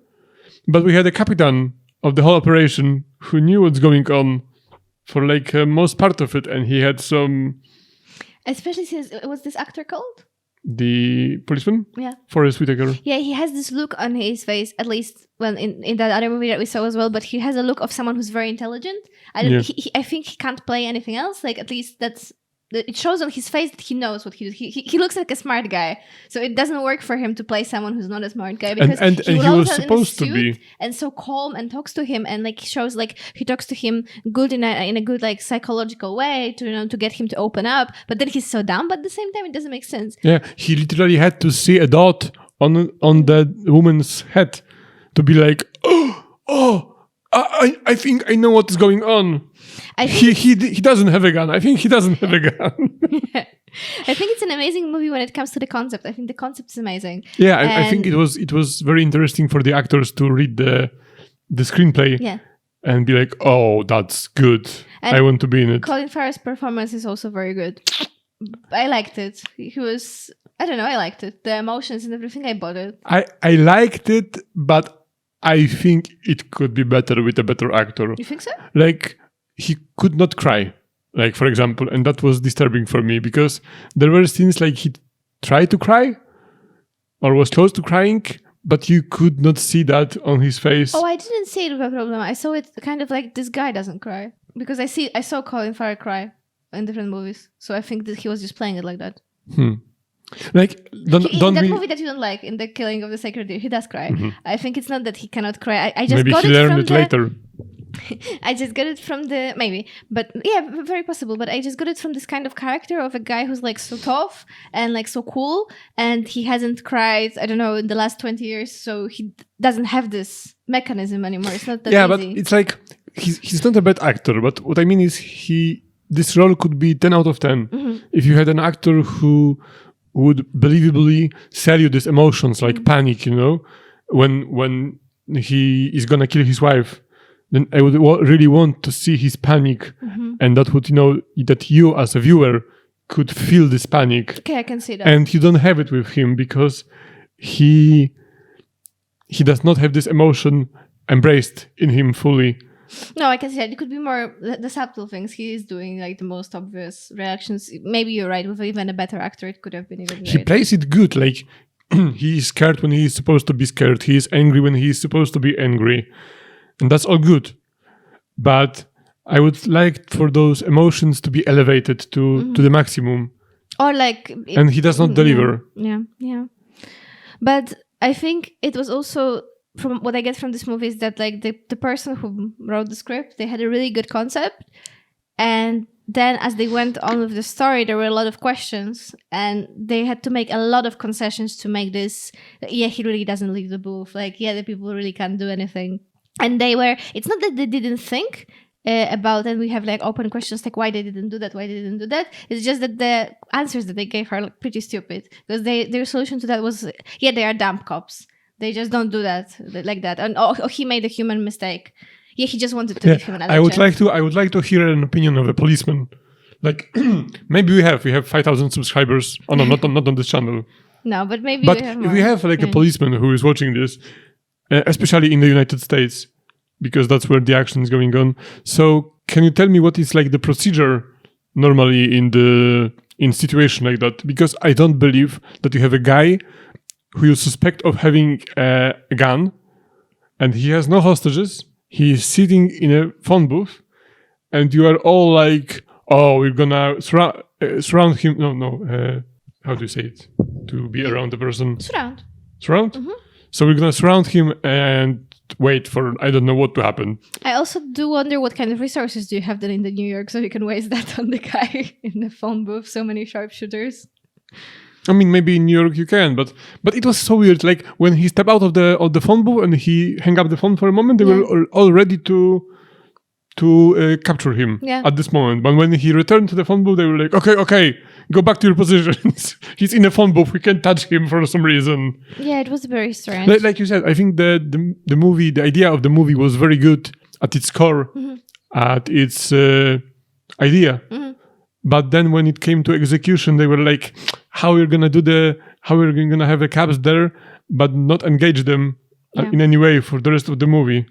But we had a captain of the whole operation who knew what's going on for like most part of it, and he had some... Especially since, what's this actor called? The policeman? Yeah. Forrest Whitaker. Yeah, he has this look on his face, at least in that other movie that we saw as well, but he has a look of someone who's very intelligent. I think he can't play anything else. Like, at least it shows on his face that he knows what he does. He looks like a smart guy. So it doesn't work for him to play someone who's not a smart guy, because and he was supposed to be be. And so calm and talks to him, and like shows like he talks to him good in a good like psychological way to to get him to open up. But then he's so dumb, but at the same time it doesn't make sense. Yeah, he literally had to see a dot on the woman's head to be like, I think I know what is going on. He doesn't have a gun. I think he doesn't have a gun. I think it's an amazing movie when it comes to the concept. I think the concept is amazing. Yeah, I think it was very interesting for the actors to read the screenplay. Yeah. and be like, oh, that's good. And I want to be in it. Colin Farrell's performance is also very good. I liked it. He was, I don't know, I liked it. The emotions and everything, I bought it. I liked it, but I think it could be better with a better actor. You think so? Like, he could not cry, like, for example, and that was disturbing for me because there were scenes like he tried to cry or was close to crying, but you could not see that on his face. Oh, I didn't see it with a problem. I saw it kind of like this guy doesn't cry. Because I saw Colin Farrell cry in different movies. So I think that he was just playing it like that. Like, don't that we... movie that you don't like, in The Killing of the Sacred Deer, he does cry. Mm-hmm. I think it's not that he cannot cry. I just Maybe got he it learned from it later. I just got it from the maybe, but yeah, very possible. But I just got it from this kind of character of a guy who's like so tough and like so cool, and he hasn't cried, I don't know, in the last 20 years, so he doesn't have this mechanism anymore. It's not that yeah, easy. but it's like he's not a bad actor. But what I mean is this role could be 10 out of 10 Mm-hmm. if you had an actor who would believably sell you these emotions like panic, you know, when he is gonna kill his wife. Then I would really want to see his panic, and that would, you know, that you as a viewer could feel this panic. Okay, I can see that. And you don't have it with him because he does not have this emotion embraced in him fully. No, I can see that. It could be more the subtle things. He is doing like the most obvious reactions. Maybe you're right. With even a better actor, it could have been even He great. plays it good. Like, he is scared when he is supposed to be scared. He is angry when he is supposed to be angry. And that's all good. But I would like for those emotions to be elevated to the maximum. Or like... And he does not deliver. Yeah. But I think it was also... From what I get from this movie is that like the person who wrote the script, they had a really good concept. And then as they went on with the story, there were a lot of questions. And they had to make a lot of concessions to make this... Yeah, he really doesn't leave the booth. Like, yeah, the people really can't do anything. And they were, it's not that they didn't think about it. We have like open questions like why they didn't do that, why they didn't do that. It's just that the answers that they gave are like pretty stupid. Because their solution to that was, yeah, they are dumb cops. They just don't do that like that. And he made a human mistake. Yeah, he just wanted to give him another chance. I would like to hear an opinion of a policeman. Like, maybe we have 5,000 subscribers. Oh no, not on this channel. No, but maybe but we have if more. we have like a policeman who is watching this, especially in the United States, because that's where the action is going on. So can you tell me what is like the procedure normally in situation like that? Because I don't believe that you have a guy who you suspect of having a gun and he has no hostages. He is sitting in a phone booth and you are all like, oh, we're gonna surround him. No. How do you say it? To be around the person. Surround? Mm-hmm. So we're gonna surround him and wait for I don't know what to happen. I also do wonder what kind of resources do you have then in the New York so you can waste that on the guy in the phone booth. So many sharpshooters. I mean, maybe in New York you can, but it was so weird. Like when he stepped out of the phone booth and he hung up the phone for a moment, they were all ready to capture him at this moment. But when he returned to the phone booth, they were like, okay, go back to your positions. He's in the phone booth. We can't touch him for some reason. Yeah, it was very strange. Like you said, I think the movie, the idea of the movie was very good at its core, at its idea. But then when it came to execution, they were like, how are we going to have the cops there, but not engage them in any way for the rest of the movie,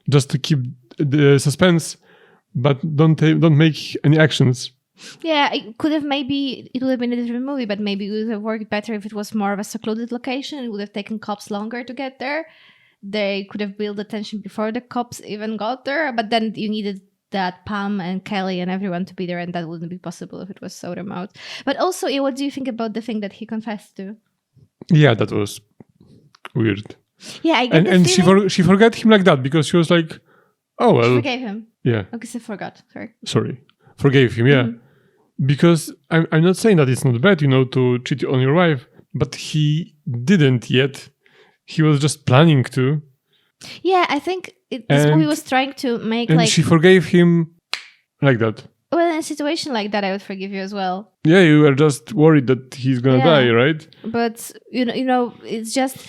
just to keep the suspense, but don't make any actions. Yeah, it would have been a different movie, but maybe it would have worked better if it was more of a secluded location. It would have taken cops longer to get there. They could have built the tension before the cops even got there, but then you needed that Pam and Kelly and everyone to be there, and that wouldn't be possible if it was so remote. But also, what do you think about the thing that he confessed to? Yeah, that was weird. Yeah, I get and she forgot him like that because she was like, oh well. She forgave him. Yeah. Okay, so forgot. Sorry. Forgave him, yeah. Because I'm not saying that it's not bad, to cheat on your wife, but he didn't yet. He was just planning to. Yeah, I think this movie was trying to make and she forgave him like that. Well, in a situation like that, I would forgive you as well. Yeah, you were just worried that he's gonna die, right? But it's just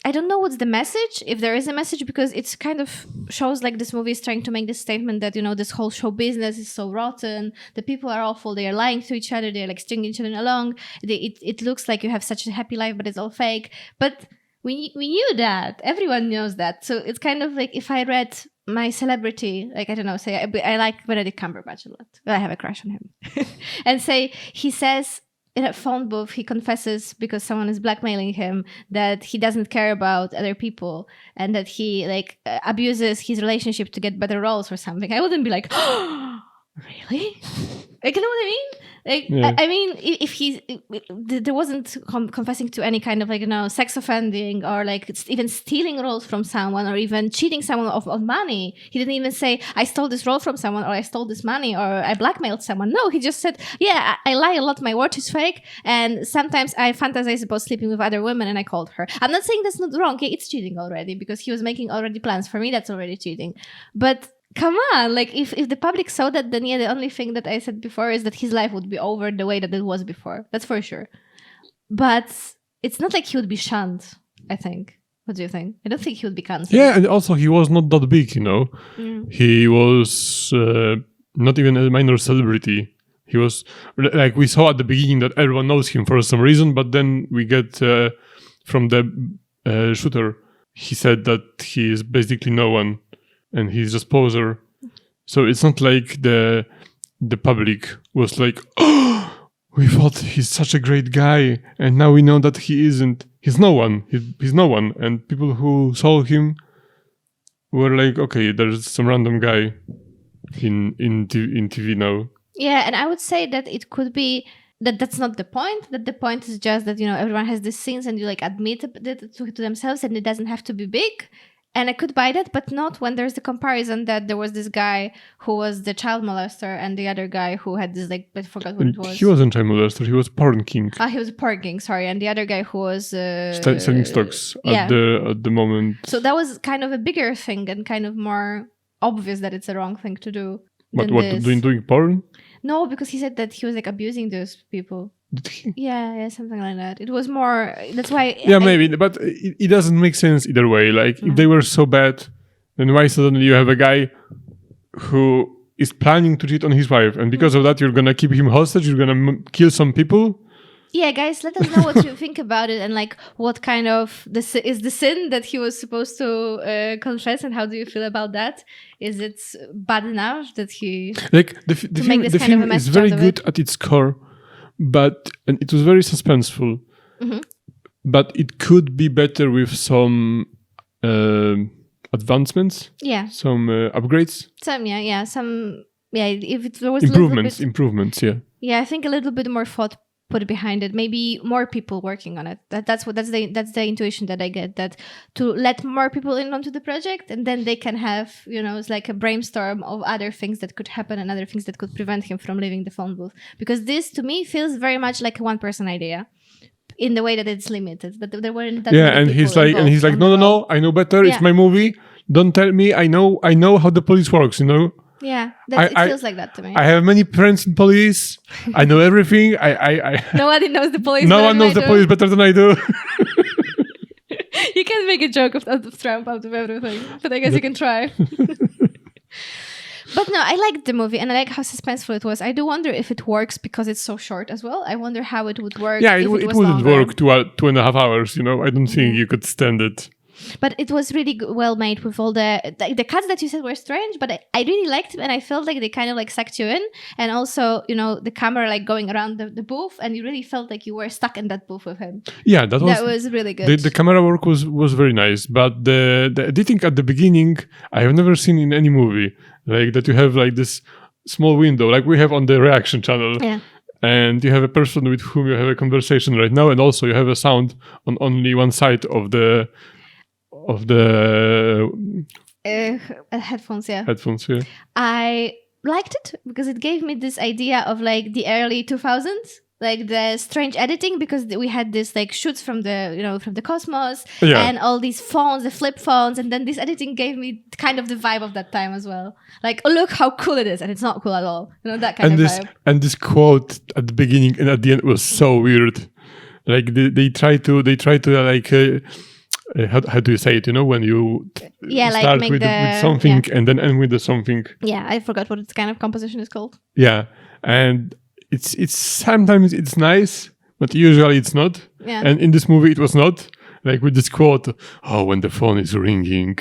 I don't know what's the message, if there is a message, because it's kind of shows like this movie is trying to make this statement that, this whole show business is so rotten, the people are awful, they are lying to each other, they're like stringing each other along, it looks like you have such a happy life, but it's all fake. But we knew that, everyone knows that. So it's kind of like if I read my celebrity, like, I don't know, say I like Benedict Cumberbatch a lot, I have a crush on him, and say he says in a phone booth, he confesses because someone is blackmailing him that he doesn't care about other people and that he abuses his relationship to get better roles or something. I wouldn't be like, oh, really? Like, you know what I mean? Like, Yeah. I mean, if there wasn't confessing to any kind of sex offending or even stealing roles from someone or even cheating someone of money. He didn't even say, I stole this role from someone or I stole this money or I blackmailed someone. No, he just said, yeah, I lie a lot. My watch is fake. And sometimes I fantasize about sleeping with other women and I called her. I'm not saying that's not wrong. Okay, it's cheating already because he was making already plans. For me, that's already cheating. But come on, if the public saw that, then yeah, the only thing that I said before is that his life would be over the way that it was before. That's for sure. But it's not like he would be shunned, I think. What do you think? I don't think he would be cancelled. Yeah, and also he was not that big, He was not even a minor celebrity. He was, like we saw at the beginning that everyone knows him for some reason, but then we get from the shooter, he said that he is basically no one. And he's just poser. So it's not like the public was like, oh, we thought he's such a great guy. And now we know that he isn't. He's no one. He's no one. And people who saw him were like, okay, there's some random guy in TV now. Yeah, and I would say that it could be that's not the point. That the point is just that, everyone has these scenes and you admit it to themselves and it doesn't have to be big. And I could buy that, but not when there's the comparison that there was this guy who was the child molester and the other guy who had this, I forgot what it was. He wasn't child molester, he was porn king. He was porn king, sorry. And the other guy who was... selling stocks at the moment. So that was kind of a bigger thing and kind of more obvious that it's a wrong thing to do. But what, doing porn? No, because he said that he was abusing those people. Did he? Yeah, something like that. It was more. That's why. Yeah, maybe, but it doesn't make sense either way. Like, if they were so bad, then why suddenly you have a guy who is planning to cheat on his wife, and because of that, you're gonna keep him hostage. You're gonna kill some people. Yeah, guys, let us know what you think about it and what kind of is the sin that he was supposed to confess, and how do you feel about that? Is it bad enough that he the film is very good at its core, and it was very suspenseful. Mm-hmm. But it could be better with some advancements. Yeah. Some upgrades. If there was improvements. Yeah. Yeah, I think a little bit more thought put behind it, maybe more people working on it. That's the intuition that I get, that to let more people in onto the project, and then they can have, it's like a brainstorm of other things that could happen and other things that could prevent him from leaving the phone booth. Because this to me feels very much like a one-person idea in the way that it's limited, that there weren't that many and he's like no, I know better. It's my movie, don't tell me. I know how the police works, Yeah, it feels like that to me. I have many friends in police. I know everything. Nobody knows the police. No one knows the police better than I do. You can't make a joke of Trump out of everything, but I guess you can try. But no, I liked the movie and I like how suspenseful it was. I do wonder if it works because it's so short as well. I wonder how it would work. Yeah, it wouldn't work 2.5 hours. I don't think you could stand it. But it was really well made with all the cuts that you said were strange, but I really liked them and I felt like they kind of sucked you in. And also, the camera going around the booth, and you really felt like you were stuck in that booth with him. Yeah, that was really good. The camera work was very nice, but the editing at the beginning, I have never seen in any movie. Like that you have this small window, like we have on the reaction channel. Yeah. And you have a person with whom you have a conversation right now, and also you have a sound on only one side of the headphones. Yeah. Headphones. Yeah. I liked it because it gave me this idea of the early 2000s. The strange editing, because we had this shoots from the cosmos, and all these phones, the flip phones, and then this editing gave me kind of the vibe of that time as well. Oh, look how cool it is, and it's not cool at all. That kind of vibe. And this quote at the beginning and at the end was so weird. Like they try to like how do you say it? You know, when you start like with something and then end with the something. Yeah, I forgot what its kind of composition is called. Yeah, and it's sometimes it's nice, but usually it's not. Yeah. And in this movie, it was not. Like with this quote, "Oh, when the phone is ringing,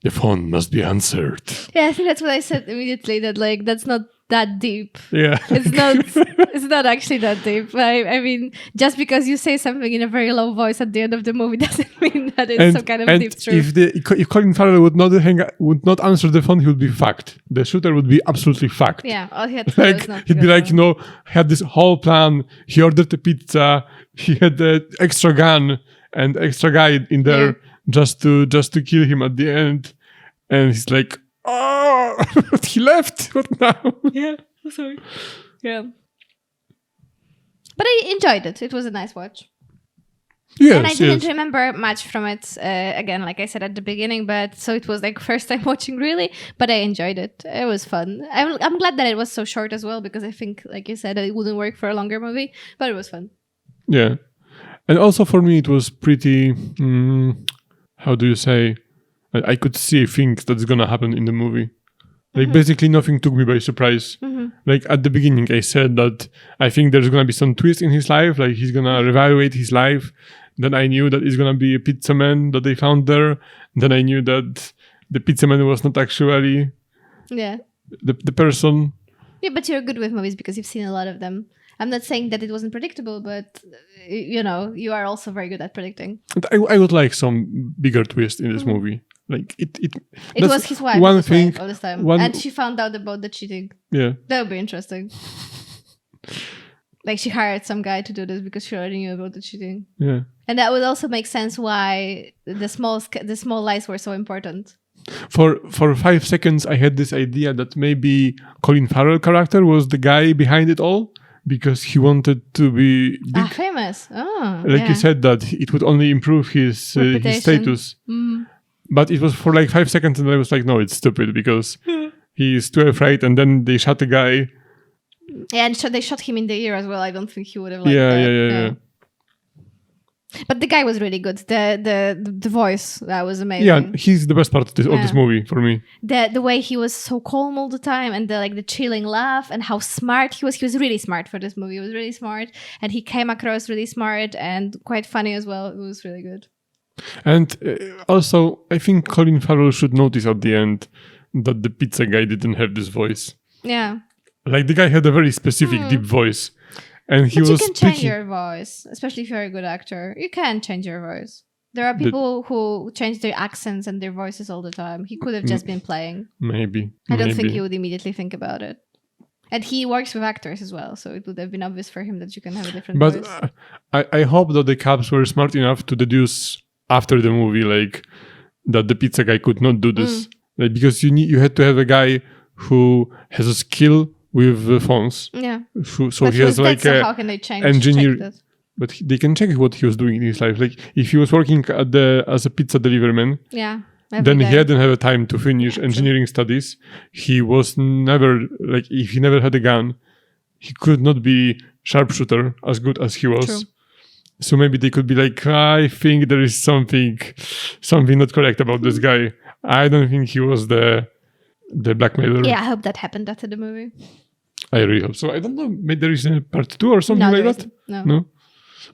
the phone must be answered." Yeah, I think that's what I said immediately. That like that's not that deep. Yeah, it's not actually that deep. I mean, just because you say something in a very low voice at the end of the movie doesn't mean that it's some kind of deep truth. If Colin Farrell would not answer the phone, he would be fucked. The shooter would be absolutely fucked. Yeah, all he had to do was not he'd be like, you know, he had this whole plan. He ordered the pizza. He had the extra gun and extra guy in there just to kill him at the end. And he's like, oh, he left. What now? Yeah, sorry. Yeah. But I enjoyed it. It was a nice watch. Yes, and I didn't remember much from it, again, like I said at the beginning, but so it was like first time watching really, but I enjoyed it. It was fun. I'm glad that it was so short as well, because I think, like you said, it wouldn't work for a longer movie, but it was fun. Yeah. And also for me, it was pretty, how do you say, I could see things that's gonna happen in the movie. Like basically nothing took me by surprise. Like at the beginning, I said that I think there's gonna be some twist in his life, like he's gonna reevaluate his life. Then I knew that it's gonna be a pizza man that they found there. Then I knew that the pizza man was not actually the person. Yeah, but you're good with movies because you've seen a lot of them. I'm not saying that it wasn't predictable, but you know, you are also very good at predicting. And I would like some bigger twist in this movie. Like it was his wife. One thing all this time, and she found out about the cheating. Yeah, that would be interesting. Like she hired some guy to do this because she already knew about the cheating. Yeah, and that would also make sense why the small lies were so important. For 5 seconds, I had this idea that maybe Colin Farrell character was the guy behind it all because he wanted to be big. Famous. Oh, like you said, that it would only improve his status. But it was for like 5 seconds, and I was like, no, it's stupid because he's too afraid. And then they shot the guy. Yeah, and they shot him in the ear as well. I don't think he would have liked that. Yeah. But the guy was really good. The voice, that was amazing. Yeah, he's the best part of this movie for me. The way he was so calm all the time, and the chilling laugh, and how smart he was. He was really smart for this movie. He was really smart, and he came across really smart and quite funny as well. It was really good. And also, I think Colin Farrell should notice at the end that the pizza guy didn't have this voice. Yeah. Like the guy had a very specific deep voice. And he but was you can change your voice, especially if you're a good actor. You can change your voice. There are people who change their accents and their voices all the time. He could have just been playing. Maybe. I don't think he would immediately think about it. And he works with actors as well, so it would have been obvious for him that you can have a different voice. But I hope that the cops were smart enough to deduce after the movie, like, that the pizza guy could not do this. Like, because you had to have a guy who has a skill with phones. Yeah. So he has like a how can they engineer. check that? But they can check what he was doing in his life. Like if he was working as a pizza delivery man, then he hadn't had time to finish engineering studies. He was never like if he never had a gun, he could not be sharpshooter as good as he was. True. So maybe they could be like, I think there is something not correct about this guy. I don't think he was the blackmailer. Yeah, I hope that happened after the movie. I really hope so. I don't know. Maybe there is a part 2 or something like that. No.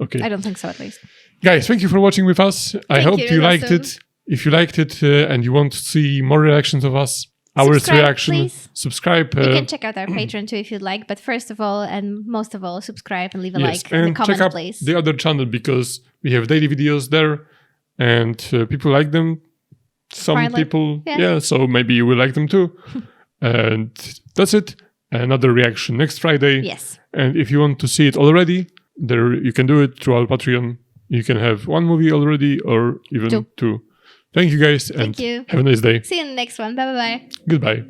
Okay. I don't think so, at least. Guys, thank you for watching with us. I hope you liked it. If you liked it and you want to see more reactions of us, our reaction, please. Subscribe. You can check out our Patreon too if you'd like. But first of all, and most of all, subscribe and leave a like and a comment, check out please. The other channel because we have daily videos there and people like them. Some people, so maybe you will like them too. And that's it. Another reaction next Friday. Yes. And if you want to see it already, there you can do it through our Patreon. You can have 1 movie already or even 2. Thank you guys and have a nice day. See you in the next one. Bye-bye. Goodbye.